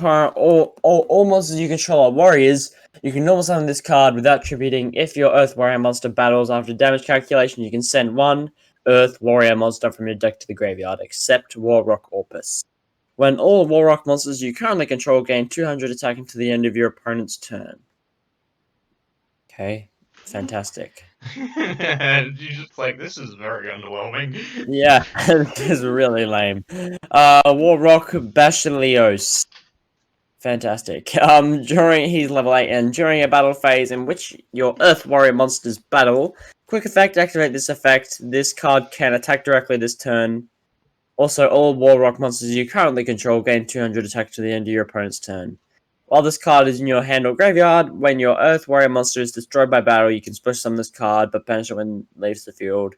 [SPEAKER 2] all monsters you control are warriors, you can normal summon this card without attributing. If your Earth Warrior monster battles after damage calculation, you can send one Earth Warrior monster from your deck to the graveyard, except War Rock Orpus. When all War Rock monsters you currently control gain 200 attack until the end of your opponent's turn. Okay, fantastic.
[SPEAKER 1] And you're just like, this is very underwhelming.
[SPEAKER 2] Yeah, this is really lame. War Rock Basileos. Fantastic. He's level 8, and during a battle phase in which your Earth Warrior monsters battle, quick effect, activate this effect. This card can attack directly this turn. Also, all War Rock monsters you currently control gain 200 attack to the end of your opponent's turn. While this card is in your hand or graveyard, when your Earth Warrior monster is destroyed by battle, you can special summon this card, but banish it when it leaves the field.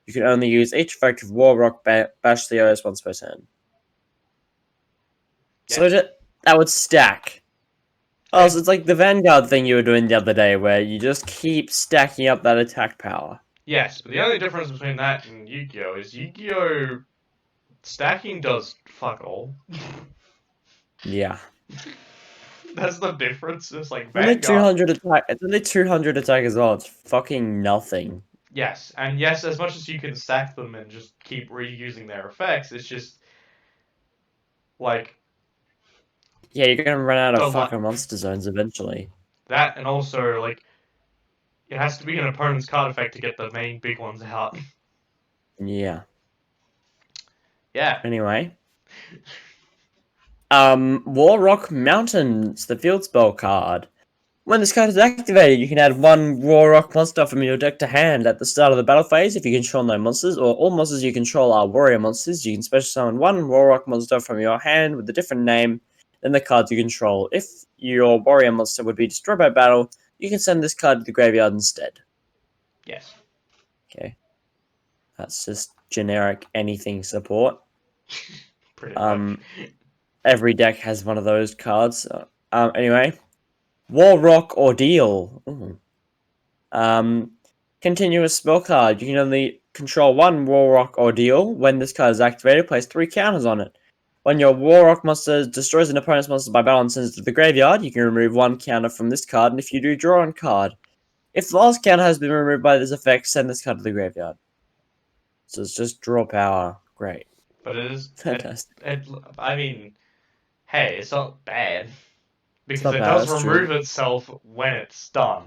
[SPEAKER 2] You can only use each effect of War Rock Basileos once per turn.
[SPEAKER 1] Yeah.
[SPEAKER 2] So that would stack. Oh, so it's like the Vanguard thing you were doing the other day, where you just keep stacking up that attack power.
[SPEAKER 1] Yes, but the only difference between that and Yu-Gi-Oh! Is Yu-Gi-Oh! Stacking does fuck all.
[SPEAKER 2] Yeah.
[SPEAKER 1] That's the difference. It's like
[SPEAKER 2] Only
[SPEAKER 1] Vanguard.
[SPEAKER 2] 200 attack. It's only 200 attack as well. It's fucking nothing.
[SPEAKER 1] Yes, and yes, as much as you can stack them and just keep reusing their effects, it's just like
[SPEAKER 2] Yeah, you're gonna run out of
[SPEAKER 1] The
[SPEAKER 2] fucking monster zones eventually.
[SPEAKER 1] that, and also like it has to be an opponent's card effect to get the main big ones out.
[SPEAKER 2] Yeah.
[SPEAKER 1] Yeah.
[SPEAKER 2] Anyway. War Rock Mountains, the field spell card. When this card is activated, you can add one War Rock monster from your deck to hand at the start of the battle phase if you control no monsters, or all monsters you control are warrior monsters. You can special summon one War Rock monster from your hand with a different name than the cards you control. If your warrior monster would be destroyed by battle, you can send this card to the graveyard instead.
[SPEAKER 1] Yes.
[SPEAKER 2] Okay. That's just generic anything support.
[SPEAKER 1] Pretty much.
[SPEAKER 2] Every deck has one of those cards. Anyway, War Rock Ordeal. Ooh. Continuous spell card. You can only control one War Rock Ordeal. When this card is activated, place 3 counters on it. When your War Rock monster destroys an opponent's monster by battle and sends it to the graveyard, you can remove 1 counter from this card, and if you do, draw a card. If the last counter has been removed by this effect, send this card to the graveyard. So it's just draw power. Great.
[SPEAKER 1] But it is.
[SPEAKER 2] Fantastic.
[SPEAKER 1] I mean, hey, it's not bad.
[SPEAKER 2] It's
[SPEAKER 1] Because
[SPEAKER 2] not
[SPEAKER 1] it
[SPEAKER 2] bad,
[SPEAKER 1] does
[SPEAKER 2] that's true.
[SPEAKER 1] remove itself when it's done.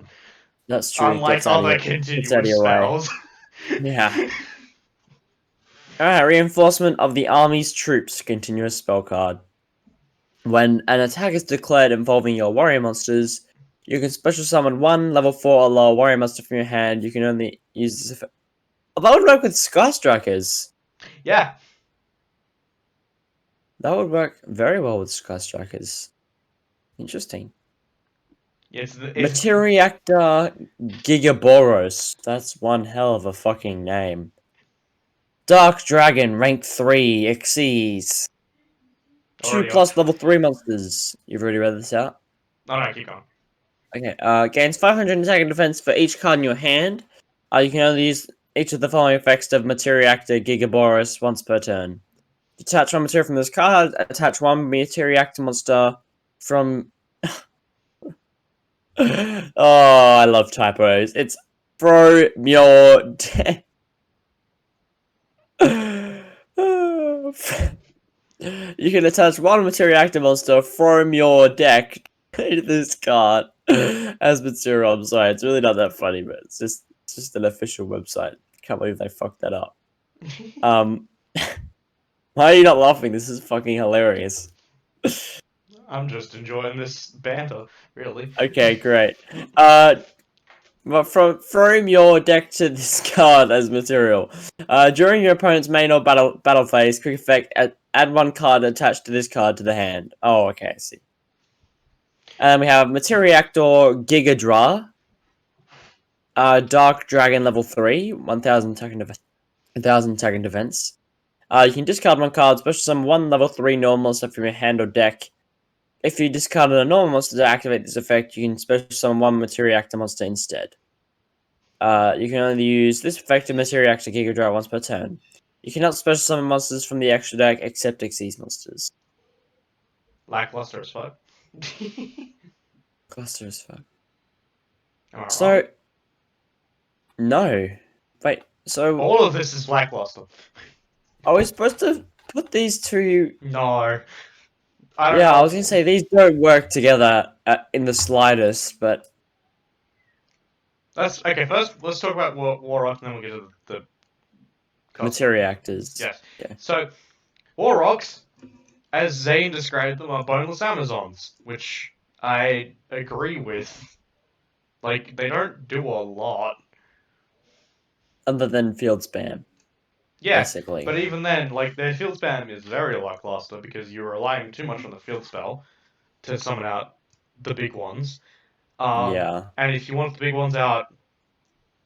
[SPEAKER 2] That's true. It
[SPEAKER 1] Unlike
[SPEAKER 2] gets out of
[SPEAKER 1] other
[SPEAKER 2] your
[SPEAKER 1] continuous
[SPEAKER 2] way.
[SPEAKER 1] spells.
[SPEAKER 2] Yeah. Alright, reinforcement of the army's troops. Continuous spell card. When an attack is declared involving your warrior monsters, you can special summon one level 4 or lower warrior monster from your hand. You can only use this effect. Oh, that would work with Sky Strikers.
[SPEAKER 1] Yeah.
[SPEAKER 2] That would work very well with Sky Strikers. Interesting.
[SPEAKER 1] It's
[SPEAKER 2] Materiactor Gigaboros. That's one hell of a fucking name. Dark Dragon, rank 3, Xyz. 2
[SPEAKER 1] already up.
[SPEAKER 2] plus level 3 monsters. You've already read this out?
[SPEAKER 1] Oh no, keep going.
[SPEAKER 2] Okay, gains 500 attack and defense for each card in your hand. You can only use each of the following effects of Materiactor Gigaboros once per turn. Detach one material from this card, attach one Materiactor monster from... Oh, I love typos. It's from your deck. You can attach one Materiactor monster from your deck to this card as material. I'm sorry, it's really not that funny, but it's just an official website. Can't believe they fucked that up. Why are you not laughing? This is fucking hilarious.
[SPEAKER 1] I'm just enjoying this banter, really.
[SPEAKER 2] Okay, great. But from your deck to this card as material. During your opponent's main or battle phase, quick effect, add one card attached to this card to the hand. Oh, okay, I see. And we have Materiactor Gigadra. Dark Dragon level 3, 1000 attack and defense. You can discard one card, special summon one level 3 normal monster from your hand or deck. If you discarded a normal monster to activate this effect, you can special summon one Materiactor monster instead. You can only use this effect of Materiactor Gigadra once per turn. You cannot special summon monsters from the extra deck except Xyz monsters.
[SPEAKER 1] Lackluster as fuck.
[SPEAKER 2] Cluster as fuck.
[SPEAKER 1] Am I
[SPEAKER 2] So,
[SPEAKER 1] wrong?
[SPEAKER 2] no. Wait, so
[SPEAKER 1] All of this is lackluster.
[SPEAKER 2] are we supposed to put these two...
[SPEAKER 1] No. I don't
[SPEAKER 2] Yeah,
[SPEAKER 1] know.
[SPEAKER 2] I was gonna say, these don't work together in the slightest, but...
[SPEAKER 1] That's okay. First, let's talk about War Rock, and then we'll get to the
[SPEAKER 2] Materiactors.
[SPEAKER 1] Yes.
[SPEAKER 2] Okay.
[SPEAKER 1] So, War Rocks, as Zane described them, are boneless Amazons, which I agree with. Like, they don't do a lot.
[SPEAKER 2] Other than field spam,
[SPEAKER 1] Yeah,
[SPEAKER 2] basically.
[SPEAKER 1] but even then, like, their field spam is very lackluster because you're relying too much on the field spell to summon out the big ones.
[SPEAKER 2] Yeah.
[SPEAKER 1] And if you want the big ones out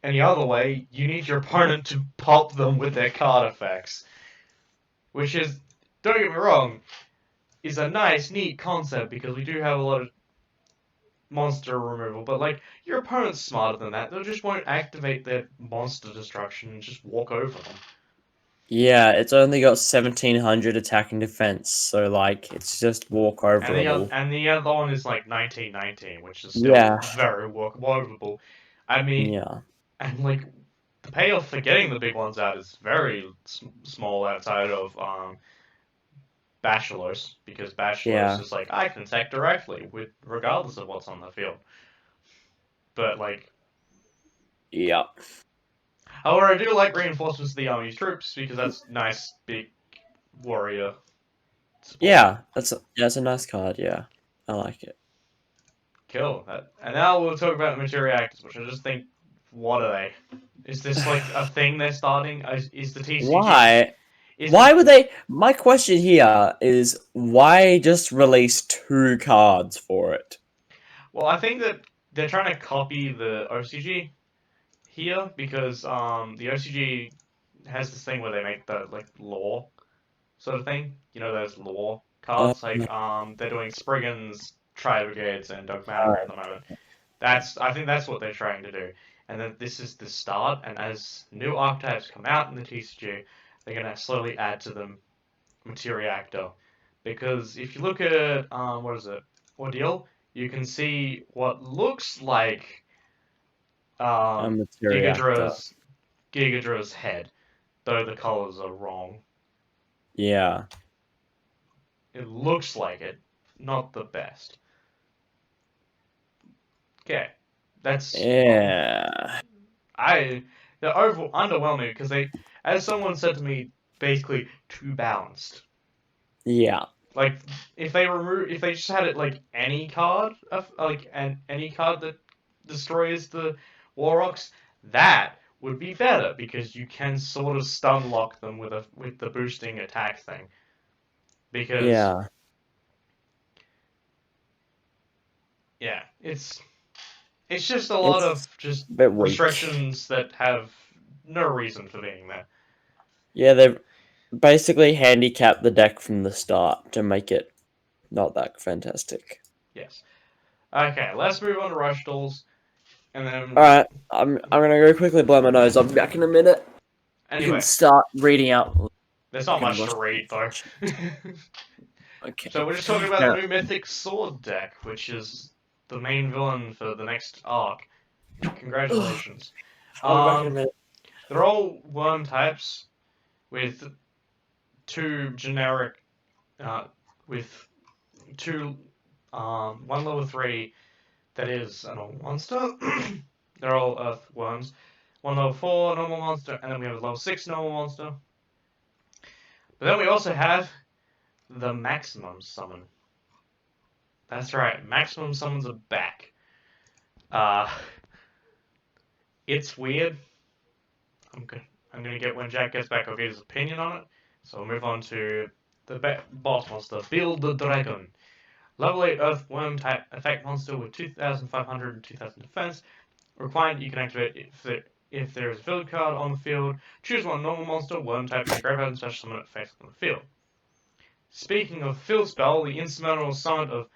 [SPEAKER 1] any other way, you need your opponent to pop them with their card effects. Which is, don't get me wrong, is a nice, neat concept because we do have a lot of monster removal, but like, your opponent's smarter than that. They just won't activate their monster destruction and just walk over them.
[SPEAKER 2] Yeah, it's only got 1700 attack and defense, so like, it's just walk overable.
[SPEAKER 1] And the other one is like 1919, which is still very walkable. I mean,
[SPEAKER 2] Yeah.
[SPEAKER 1] and like, the payoff for getting the big ones out is very small outside of Bashalos, because Bashalos is like, I can attack directly with regardless of what's on the field. But like,
[SPEAKER 2] Yep.
[SPEAKER 1] however, I do like reinforcements of the army's troops because that's nice, big warrior support.
[SPEAKER 2] Yeah, that's a nice card. Yeah, I like it.
[SPEAKER 1] Cool. And now we'll talk about materia actors, which I just think, what are they? Is this like a thing they're starting? Is the TCG?
[SPEAKER 2] Why?
[SPEAKER 1] Is the
[SPEAKER 2] Why would they? My question here is why just release two cards for it?
[SPEAKER 1] Well, I think that they're trying to copy the OCG here because the OCG has this thing where they make the like lore sort of thing. You know those lore
[SPEAKER 2] Uh,
[SPEAKER 1] cards like they're doing Spriggans, Tri Brigades, and Dogmatic at
[SPEAKER 2] uh,
[SPEAKER 1] the moment. I think that's what they're trying to do. And then this is the start, and as new archetypes come out in the TCG, they're gonna slowly add to them Materia Actor. Because if you look at what is it? Ordeal, you can see what looks like
[SPEAKER 2] a
[SPEAKER 1] um
[SPEAKER 2] Materiactor.
[SPEAKER 1] Gigadra's Gigadra's head, though the colors are wrong.
[SPEAKER 2] Yeah.
[SPEAKER 1] It looks like it, not the best. Okay, that's
[SPEAKER 2] Yeah.
[SPEAKER 1] I they're over underwhelming because they, as someone said to me, basically too balanced.
[SPEAKER 2] Yeah.
[SPEAKER 1] Like if they just had it like any card of like any card that destroys the Warrocks, that would be better because you can sort of stun lock them with the boosting attack thing. Because
[SPEAKER 2] Yeah.
[SPEAKER 1] yeah, it's just a lot of
[SPEAKER 2] It's
[SPEAKER 1] just
[SPEAKER 2] a bit weak.
[SPEAKER 1] restrictions that have no reason for being there.
[SPEAKER 2] Yeah, they've basically handicapped the deck from the start to make it not that fantastic.
[SPEAKER 1] Yes. Okay, let's move on to Rush Dolls, and then
[SPEAKER 2] Alright, I'm gonna go quickly blow my nose. I'll be back in a minute. You can
[SPEAKER 1] anyway,
[SPEAKER 2] start reading out.
[SPEAKER 1] there's
[SPEAKER 2] I'm
[SPEAKER 1] not
[SPEAKER 2] gonna
[SPEAKER 1] much
[SPEAKER 2] brush
[SPEAKER 1] to read though. So
[SPEAKER 2] Okay.
[SPEAKER 1] we're just talking about the
[SPEAKER 2] Now,
[SPEAKER 1] new Mythic Sword deck, which is the main villain for the next arc. Congratulations.
[SPEAKER 2] I'll be back in a
[SPEAKER 1] Um,
[SPEAKER 2] minute.
[SPEAKER 1] they're all worm types with two generic, uh, with two, one level 3 that is a normal monster. They're all earth worms. One level 4 normal monster, and then we have a level 6 normal monster. But then we also have the maximum summon. That's right, maximum summons are back. Uh, it's weird. I'm gonna, I'm gonna get when Jack gets back. I'll get his opinion on it. So we'll move on to the boss monster, Build the Dragon. Level 8 Earthworm type effect monster with 2,500 and 2,000 defense. Required you can activate if there is a field card on the field. Choose one normal monster, worm type from your graveyard and special summon it face up on the field. Speaking of field spell, the instrumental summon of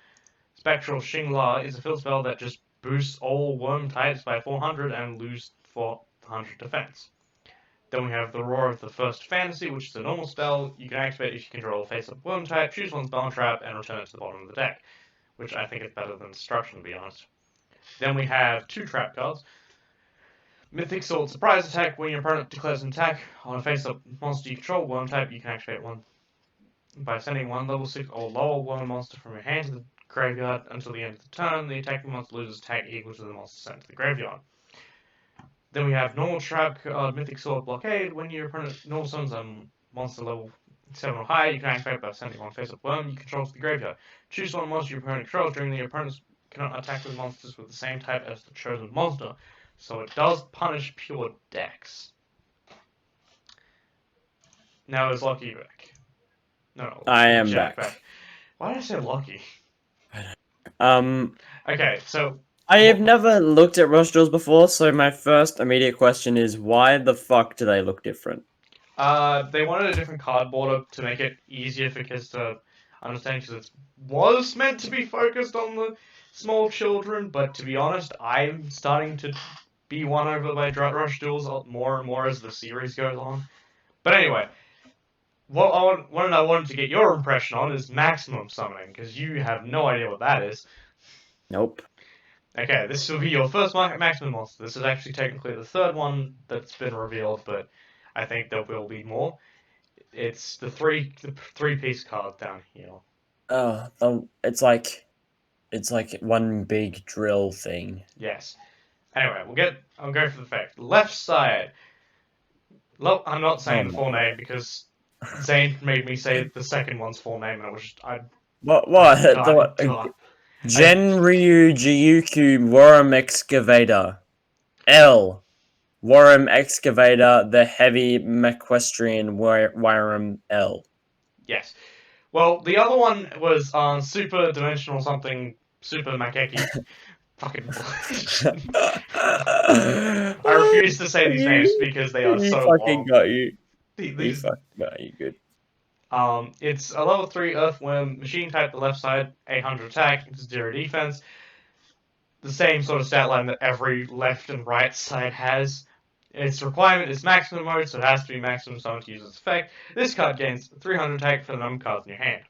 [SPEAKER 1] Spectral Shingla is a field spell that just boosts all worm types by 400 and lose 400 defense. Then we have the Roar of the First Fantasy, which is a normal spell you can activate if you control a face-up worm type, choose one spell trap, and return it to the bottom of the deck, which I think is better than Destruction, to be honest. Then we have two trap cards. Mythic Sword Surprise Attack. When your opponent declares an attack on a face-up monster you control worm type, you can activate one by sending one level 6 or lower worm monster from your hand to the graveyard until the end of the turn. The attacking monster loses attack equal to the monster sent to the graveyard. Then we have normal trap Mythic Sword Blockade. When your opponent normal summons a monster level 7 or higher, you can activate by sending one face-up worm you control to the graveyard. Choose one monster your opponent controls during the opponent's cannot attack with monsters with the same type as the chosen monster. So it does punish pure decks. Now is Lucky back? No,
[SPEAKER 2] I
[SPEAKER 1] is
[SPEAKER 2] am
[SPEAKER 1] Jack
[SPEAKER 2] back.
[SPEAKER 1] back? Why did I say Lucky?
[SPEAKER 2] Um,
[SPEAKER 1] Okay, so
[SPEAKER 2] I have
[SPEAKER 1] what
[SPEAKER 2] never looked at rush drills before, so my first immediate question is why the fuck do they look different?
[SPEAKER 1] They wanted a different card border to make it easier for kids to understand because it was meant to be focused on the small children, but to be honest, I'm starting to be won over by Drought Rush duels more and more as the series goes on. But anyway, what I wanted to get your impression on is maximum summoning because you have no idea what that is.
[SPEAKER 2] Nope.
[SPEAKER 1] Okay, this will be your first maximum monster. This is actually technically the third one that's been revealed, but I think there will be more. It's the three piece card down here.
[SPEAKER 2] It's like one big drill thing.
[SPEAKER 1] Yes. Anyway, I'll go for the fact. Left side. I'm not
[SPEAKER 2] Oh
[SPEAKER 1] saying the
[SPEAKER 2] my
[SPEAKER 1] full name
[SPEAKER 2] god.
[SPEAKER 1] because Zane made me say the second one's full name, and I was just,
[SPEAKER 2] What?
[SPEAKER 1] I
[SPEAKER 2] What?
[SPEAKER 1] died. God. I
[SPEAKER 2] Genryu Gyuku Worm Excavator. L. Worm Excavator, the Heavy Mequestrian Worm L.
[SPEAKER 1] yes. Well, the other one was super dimensional something super makeki. Fucking I refuse to say these names
[SPEAKER 2] you,
[SPEAKER 1] because they are
[SPEAKER 2] you
[SPEAKER 1] so
[SPEAKER 2] fucking
[SPEAKER 1] long.
[SPEAKER 2] got you. You
[SPEAKER 1] These
[SPEAKER 2] fucking got you good.
[SPEAKER 1] it's a level 3 Earthworm machine type. The left side 800 attack, 0 defense. The same sort of stat line that every left and right side has. Its requirement is maximum mode, so it has to be maximum summon to use its effect. This card gains 300 attack for the number of cards in your hand.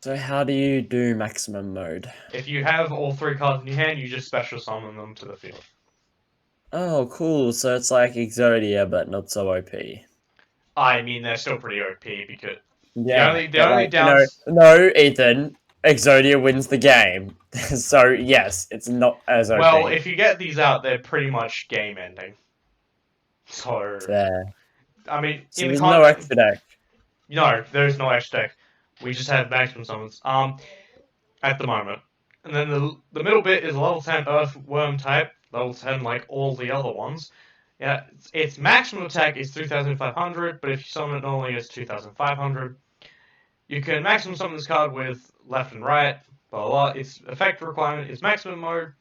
[SPEAKER 2] So how do you do maximum mode?
[SPEAKER 1] If you have all 3 cards in your hand, you just special summon them to the field.
[SPEAKER 2] Oh, cool. So it's like Exodia, but not so OP.
[SPEAKER 1] I mean, they're still pretty OP because
[SPEAKER 2] Yeah,
[SPEAKER 1] the
[SPEAKER 2] but
[SPEAKER 1] only
[SPEAKER 2] like,
[SPEAKER 1] downs.
[SPEAKER 2] no, Ethan. Exodia wins the game. So yes, it's not as
[SPEAKER 1] Well,
[SPEAKER 2] OP.
[SPEAKER 1] if you get these out, they're pretty much game ending. So,
[SPEAKER 2] Fair.
[SPEAKER 1] I mean,
[SPEAKER 2] So
[SPEAKER 1] in the
[SPEAKER 2] there's no
[SPEAKER 1] con,
[SPEAKER 2] extra deck.
[SPEAKER 1] no, there's no extra deck. We just have maximum summons. At the moment. And then the middle bit is a level 10 Earthworm type, level 10 like all the other ones. Yeah, its maximum attack is 3,500, but if you summon it normally, it's 2,500. You can maximum summon this card with left and right, blah blah blah. Its effect requirement is maximum mode.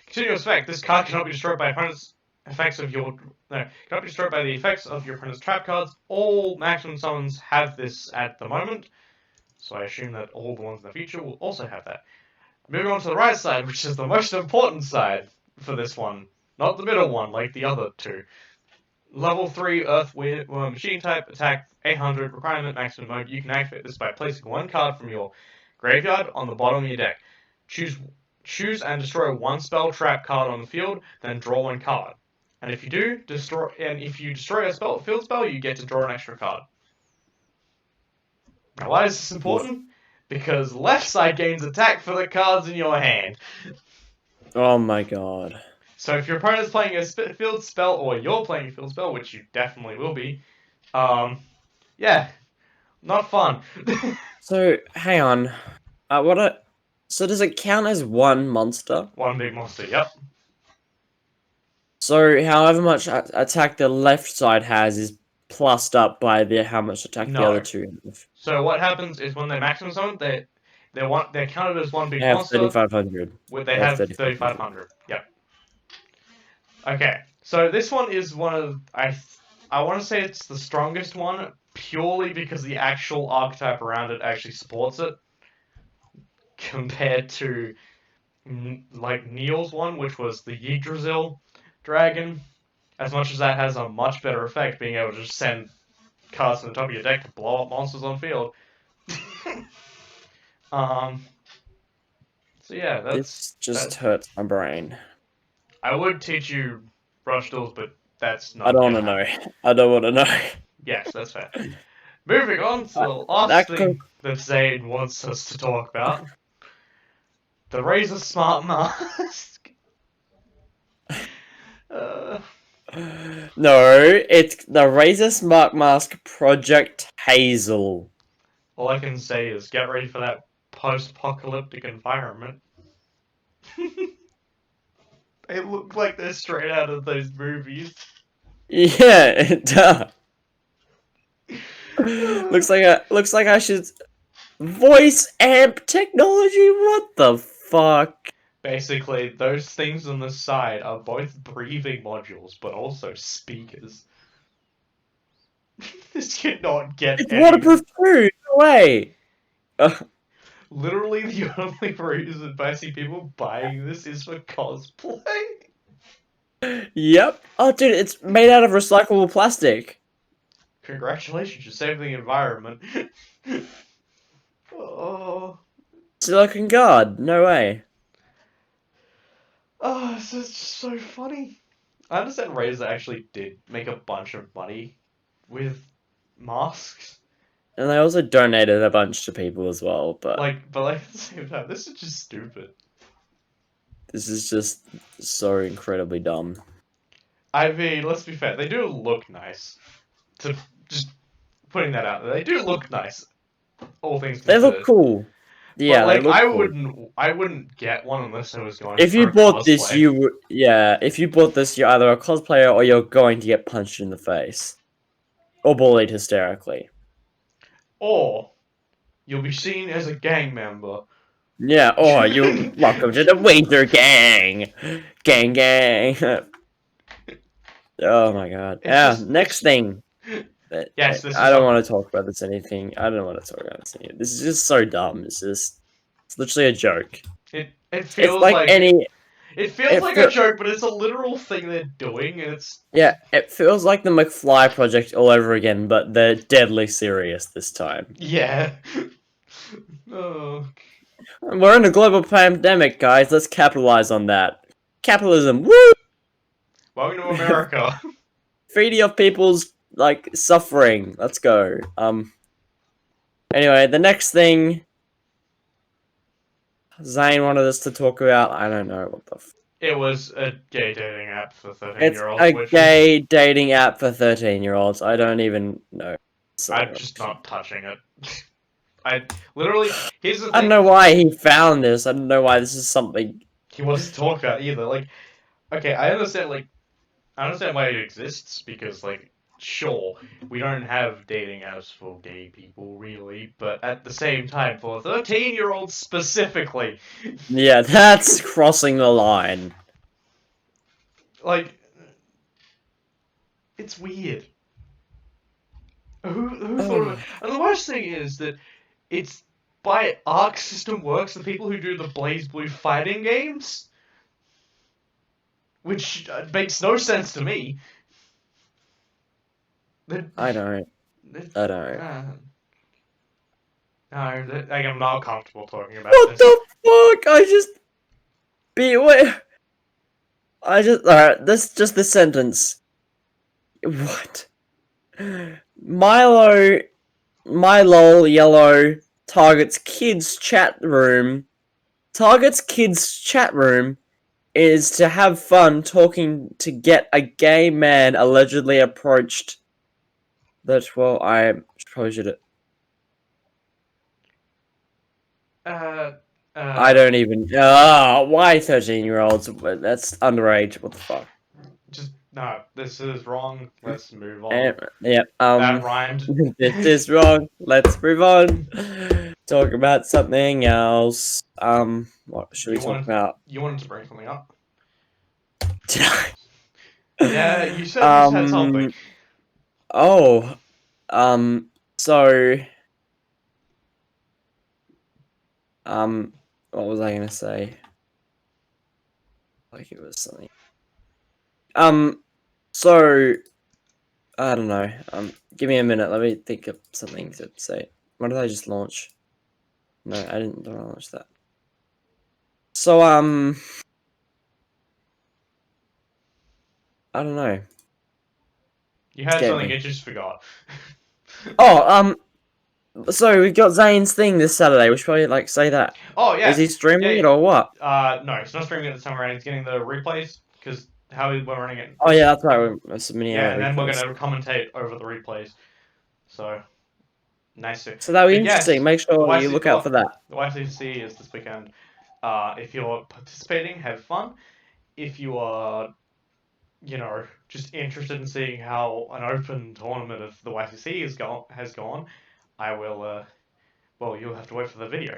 [SPEAKER 1] Continuous effect. This card cannot be destroyed by opponent's effects of your cannot be destroyed by the effects of your opponent's trap cards. All maximum summons have this at the moment, so I assume that all the ones in the future will also have that. Moving on to the right side, which is the most important side for this one, not the middle one like the other two. Level 3 Earthworm Machine type, attack 800, requirement maximum mode. You can activate this by placing one card from your graveyard on the bottom of your deck. Choose and destroy one spell trap card on the field, then draw one card. And if you destroy a field spell, you get to draw an extra card. Now, why is this important? Because left side gains attack for the cards in your hand.
[SPEAKER 2] Oh my god.
[SPEAKER 1] So if your opponent's playing a field spell, or you're playing a field spell, which you definitely will be, yeah, not fun.
[SPEAKER 2] So hang on. So does it count as one monster?
[SPEAKER 1] One big monster, yep.
[SPEAKER 2] So however much attack the left side has is plussed up by the how much attack the other
[SPEAKER 1] No.
[SPEAKER 2] two have.
[SPEAKER 1] So what happens is when they maximum summon, they're counted as one big
[SPEAKER 2] They have
[SPEAKER 1] monster.
[SPEAKER 2] 3,500.
[SPEAKER 1] They
[SPEAKER 2] They have
[SPEAKER 1] have
[SPEAKER 2] 3,500.
[SPEAKER 1] 3,500. Yep. Okay. So this one is one of I want to say it's the strongest one purely because the actual archetype around it actually supports it compared to like Neil's one, which was the Yggdrasil dragon. As much as that has a much better effect, being able to just send cards to the top of your deck to blow up monsters on field. um. So yeah,
[SPEAKER 2] This just
[SPEAKER 1] that.
[SPEAKER 2] hurts my brain.
[SPEAKER 1] I would teach you rush duels, but that's
[SPEAKER 2] I
[SPEAKER 1] not
[SPEAKER 2] don't want
[SPEAKER 1] gonna
[SPEAKER 2] to know.
[SPEAKER 1] happen.
[SPEAKER 2] I don't want to know.
[SPEAKER 1] Yes, that's fair. Moving on to the
[SPEAKER 2] Uh,
[SPEAKER 1] last
[SPEAKER 2] that could.
[SPEAKER 1] thing that Zayn wants us to talk about. The Razer Smart Mask. uh,
[SPEAKER 2] No, it's the Razer Smart Mask Project Hazel.
[SPEAKER 1] all I can say is get ready for that post-apocalyptic environment. They look like they're straight out of those movies.
[SPEAKER 2] Yeah, it does. looks like I should voice amp technology. What the fuck?
[SPEAKER 1] Basically, those things on the side are both breathing modules, but also speakers. This cannot get
[SPEAKER 2] It's
[SPEAKER 1] any.
[SPEAKER 2] waterproof too. No way.
[SPEAKER 1] Literally, the only reason I see people buying this is for cosplay.
[SPEAKER 2] Yep. Oh, dude, it's made out of recyclable plastic.
[SPEAKER 1] Congratulations, you're saving the environment. Oh,
[SPEAKER 2] Silicon guard. No way.
[SPEAKER 1] oh, this is just so funny. I understand Razer actually did make a bunch of money with masks.
[SPEAKER 2] And they also donated a bunch to people as well, but
[SPEAKER 1] But at the same time, this is just stupid.
[SPEAKER 2] this is just so incredibly dumb.
[SPEAKER 1] I mean, let's be fair, they do look nice. To just putting that out there. They do look nice, all things
[SPEAKER 2] They look
[SPEAKER 1] considered.
[SPEAKER 2] cool.
[SPEAKER 1] But
[SPEAKER 2] Yeah, they
[SPEAKER 1] like,
[SPEAKER 2] look cool.
[SPEAKER 1] I wouldn't get one unless I was going
[SPEAKER 2] If
[SPEAKER 1] for
[SPEAKER 2] you
[SPEAKER 1] a
[SPEAKER 2] bought this,
[SPEAKER 1] cosplay.
[SPEAKER 2] you would. Yeah, if you bought this, you're either a cosplayer or you're going to get punched in the face or bullied hysterically.
[SPEAKER 1] Or you'll be seen as a gang member.
[SPEAKER 2] Yeah, or you welcome to the Winter Gang, gang. Oh my god.
[SPEAKER 1] It's
[SPEAKER 2] Yeah.
[SPEAKER 1] just
[SPEAKER 2] Next thing.
[SPEAKER 1] yes, this
[SPEAKER 2] I
[SPEAKER 1] is
[SPEAKER 2] don't
[SPEAKER 1] something.
[SPEAKER 2] want to talk about this anything. I don't want to talk about this anything. This is just so dumb. It's literally a joke.
[SPEAKER 1] It
[SPEAKER 2] It's
[SPEAKER 1] feels
[SPEAKER 2] like
[SPEAKER 1] like
[SPEAKER 2] any.
[SPEAKER 1] it feels
[SPEAKER 2] It
[SPEAKER 1] like a
[SPEAKER 2] feel,
[SPEAKER 1] joke, but it's a literal thing they're doing, and it's
[SPEAKER 2] yeah. It feels like the McFly project all over again, but they're deadly serious this time.
[SPEAKER 1] yeah. Oh,
[SPEAKER 2] We're in a global pandemic, guys. Let's capitalize on that. Capitalism. Woo!
[SPEAKER 1] welcome to America.
[SPEAKER 2] Feeding off people's like suffering. Let's go. Anyway, the next thing Zane wanted us to talk about. I don't know what the.
[SPEAKER 1] It was a gay dating app for
[SPEAKER 2] It's
[SPEAKER 1] 13-year-olds,
[SPEAKER 2] a
[SPEAKER 1] which is
[SPEAKER 2] gay dating app for 13-year-olds. I don't even know.
[SPEAKER 1] I'm just not touching it. I literally here's the
[SPEAKER 2] I don't
[SPEAKER 1] thing.
[SPEAKER 2] know why he found this. I don't know why this is something.
[SPEAKER 1] He wants to talk about either. Like, okay, I understand. Like, I understand why it exists because, like, sure, we don't have dating apps for gay people really, but at the same time, for 13-year-olds specifically,
[SPEAKER 2] Yeah, that's crossing the line.
[SPEAKER 1] like, it's weird. Who thought of it? And the worst thing is that it's by Arc System Works, the people who do the Blaze Blue fighting games, which makes no sense to me.
[SPEAKER 2] I don't. I don't.
[SPEAKER 1] No, I'm not comfortable talking about
[SPEAKER 2] What
[SPEAKER 1] this.
[SPEAKER 2] the fuck? I just. Beware. I just. Alright, this. Just this sentence. What? Milo. Milo Yellow targets kids' chat room. Targets kids' chat room is to have fun talking to get a gay man allegedly approached. That's well, I probably should.
[SPEAKER 1] Uh,
[SPEAKER 2] I don't even. Why 13-year-olds? That's underage. What the fuck?
[SPEAKER 1] just no. This is wrong. Let's move on.
[SPEAKER 2] And, yeah.
[SPEAKER 1] That rhymed.
[SPEAKER 2] This is wrong. Let's move on. Talk about something else. What should we talk about?
[SPEAKER 1] You wanted to bring something up.
[SPEAKER 2] Did I?
[SPEAKER 1] Yeah, you said you had something.
[SPEAKER 2] Oh. So. What was I gonna say? Like it was something. So. I don't know. Give me a minute. Let me think of something to say. What did I just launch? No, I didn't launch that. So, I don't know.
[SPEAKER 1] You had
[SPEAKER 2] Scared
[SPEAKER 1] something.
[SPEAKER 2] me.
[SPEAKER 1] You just forgot.
[SPEAKER 2] Oh, so we got Zane's thing this Saturday. We should probably like say that.
[SPEAKER 1] Oh yeah.
[SPEAKER 2] Is he streaming
[SPEAKER 1] Yeah.
[SPEAKER 2] it or what?
[SPEAKER 1] No, it's not streaming it this time around. He's getting the replays because how we're running it.
[SPEAKER 2] Oh yeah, that's right. We're submitting
[SPEAKER 1] Yeah,
[SPEAKER 2] our
[SPEAKER 1] and then we're
[SPEAKER 2] replays.
[SPEAKER 1] gonna commentate over the replays. So nice.
[SPEAKER 2] So that'll be
[SPEAKER 1] But yes,
[SPEAKER 2] interesting. Make
[SPEAKER 1] the
[SPEAKER 2] sure you look out for that.
[SPEAKER 1] The YCC is this weekend. If you're participating, have fun. If you are, just interested in seeing how an open tournament of the YCC has gone, I will. Well, you'll have to wait for the video.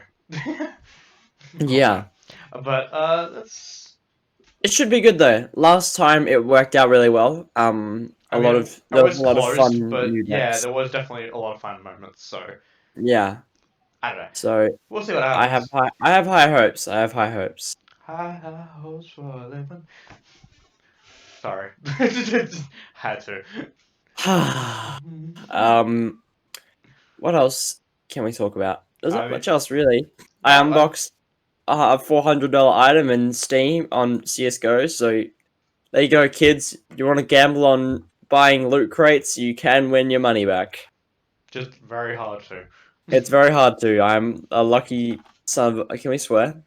[SPEAKER 2] Yeah.
[SPEAKER 1] But that's.
[SPEAKER 2] It should be good though. Last time it worked out really well.
[SPEAKER 1] I
[SPEAKER 2] There
[SPEAKER 1] mean,
[SPEAKER 2] was
[SPEAKER 1] it
[SPEAKER 2] a
[SPEAKER 1] was
[SPEAKER 2] lot of
[SPEAKER 1] close,
[SPEAKER 2] fun
[SPEAKER 1] but
[SPEAKER 2] new
[SPEAKER 1] yeah,
[SPEAKER 2] decks.
[SPEAKER 1] there was definitely a lot of fun moments. So
[SPEAKER 2] Yeah.
[SPEAKER 1] I don't know.
[SPEAKER 2] So
[SPEAKER 1] We'll see what
[SPEAKER 2] I
[SPEAKER 1] happens.
[SPEAKER 2] have high hopes. I have high hopes.
[SPEAKER 1] High hopes for a living. Sorry, had to.
[SPEAKER 2] What else can we talk about? There's
[SPEAKER 1] I
[SPEAKER 2] not
[SPEAKER 1] mean,
[SPEAKER 2] much else really. I
[SPEAKER 1] no,
[SPEAKER 2] unboxed a $400 item in Steam on CS:GO. So there you go, kids. You want to gamble on buying loot crates? You can win your money back.
[SPEAKER 1] just very hard to.
[SPEAKER 2] It's very hard to. I'm a lucky son of. Can we swear?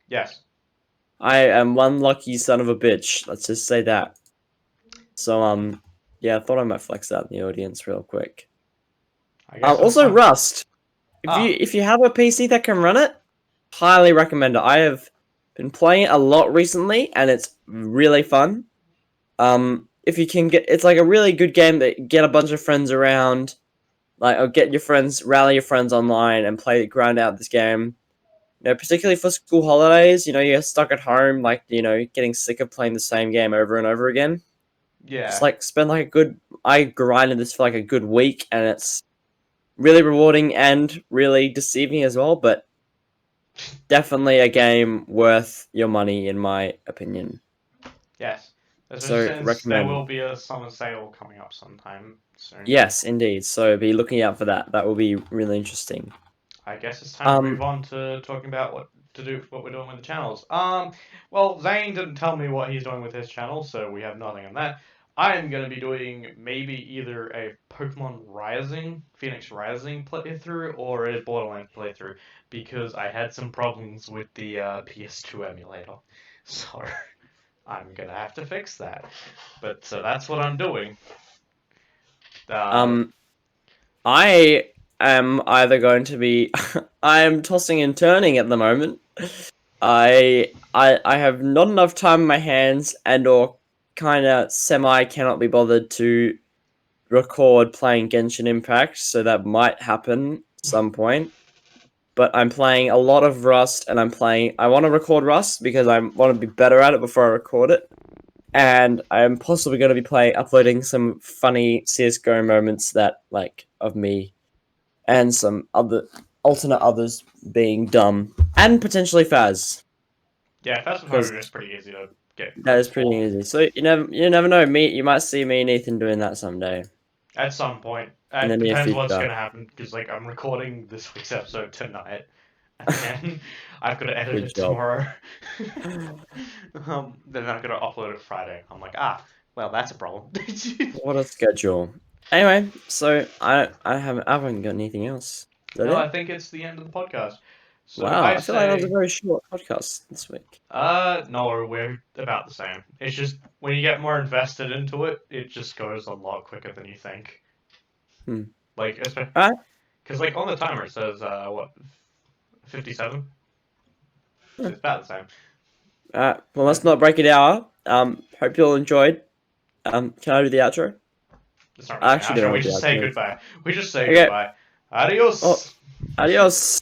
[SPEAKER 1] Yes.
[SPEAKER 2] I am one lucky son of a bitch. Let's just say that. So yeah, I thought I might flex that in the audience real quick.
[SPEAKER 1] I guess it's
[SPEAKER 2] Also
[SPEAKER 1] time.
[SPEAKER 2] Rust.
[SPEAKER 1] Ah,
[SPEAKER 2] If you have a PC that can run it, highly recommend it. I have been playing it a lot recently, and it's really fun. If you can get, it's like a really good game that get a bunch of friends around, like, or get your friends, rally your friends online, and play grind out this game. You know, particularly for school holidays. You know, you're stuck at home, like, you know, getting sick of playing the same game over and over again. Just
[SPEAKER 1] yeah.
[SPEAKER 2] like spend like a good. I grinded this for like a good week, and it's really rewarding and really deceiving as well. But definitely a game worth your money, in my opinion.
[SPEAKER 1] Yes. Especially
[SPEAKER 2] So
[SPEAKER 1] since there
[SPEAKER 2] recommend.
[SPEAKER 1] will be a summer sale coming up sometime soon.
[SPEAKER 2] Yes, indeed. So be looking out for that. That will be really interesting.
[SPEAKER 1] I guess it's time to move
[SPEAKER 2] Um,
[SPEAKER 1] on to talking about what we're doing with the channels. Well, Zane didn't tell me what he's doing with his channel, so we have nothing on that. I am going to be doing maybe either a Pokemon Rising, Phoenix Rising playthrough, or a Borderlands playthrough, because I had some problems with the PS2 emulator. So I'm gonna have to fix that. But so that's what I'm doing. Uh,
[SPEAKER 2] um, I am either going to be. I am tossing and turning at the moment. I have not enough time in my hands, and or kind of semi cannot be bothered to record playing Genshin Impact, so that might happen at some point. But I'm playing a lot of Rust, and I want to record Rust because I want to be better at it before I record it. And I am possibly going to be uploading some funny CS:GO moments that like of me, and some other alternate others being dumb, and potentially Faz,
[SPEAKER 1] yeah, Fast and
[SPEAKER 2] because
[SPEAKER 1] Furious is pretty easy to get
[SPEAKER 2] that is
[SPEAKER 1] clips
[SPEAKER 2] pretty
[SPEAKER 1] for.
[SPEAKER 2] easy. So you never know. You might see me and Ethan doing that someday
[SPEAKER 1] At some point,
[SPEAKER 2] in the
[SPEAKER 1] it
[SPEAKER 2] near
[SPEAKER 1] depends what's
[SPEAKER 2] future.
[SPEAKER 1] gonna happen because like I'm recording this week's episode tonight, and then I've got to edit
[SPEAKER 2] Good
[SPEAKER 1] it
[SPEAKER 2] job.
[SPEAKER 1] tomorrow. Then I'm gonna upload it Friday. I'm like, well, that's a problem.
[SPEAKER 2] What a schedule. Anyway, so I haven't got anything else. Is that
[SPEAKER 1] No, I
[SPEAKER 2] it?
[SPEAKER 1] think it's the end of the podcast. So
[SPEAKER 2] Wow,
[SPEAKER 1] I
[SPEAKER 2] I feel like that was a
[SPEAKER 1] say,
[SPEAKER 2] very short podcast this week.
[SPEAKER 1] no, we're about the same. It's just when you get more invested into it, it just goes a lot quicker than you think.
[SPEAKER 2] Hmm.
[SPEAKER 1] Like, especially
[SPEAKER 2] All right.
[SPEAKER 1] because like on the timer it says what 57.
[SPEAKER 2] Huh.
[SPEAKER 1] It's about the same.
[SPEAKER 2] All right. Well,
[SPEAKER 1] Uh,
[SPEAKER 2] let's not break it hour. Hope you all enjoyed. Can I do the outro?
[SPEAKER 1] it's not
[SPEAKER 2] I
[SPEAKER 1] really an
[SPEAKER 2] actually don't
[SPEAKER 1] outro. We
[SPEAKER 2] want to do
[SPEAKER 1] just
[SPEAKER 2] the
[SPEAKER 1] say
[SPEAKER 2] outro.
[SPEAKER 1] goodbye. We just say
[SPEAKER 2] Okay.
[SPEAKER 1] goodbye.
[SPEAKER 2] Oh,
[SPEAKER 1] Adios.
[SPEAKER 2] adios.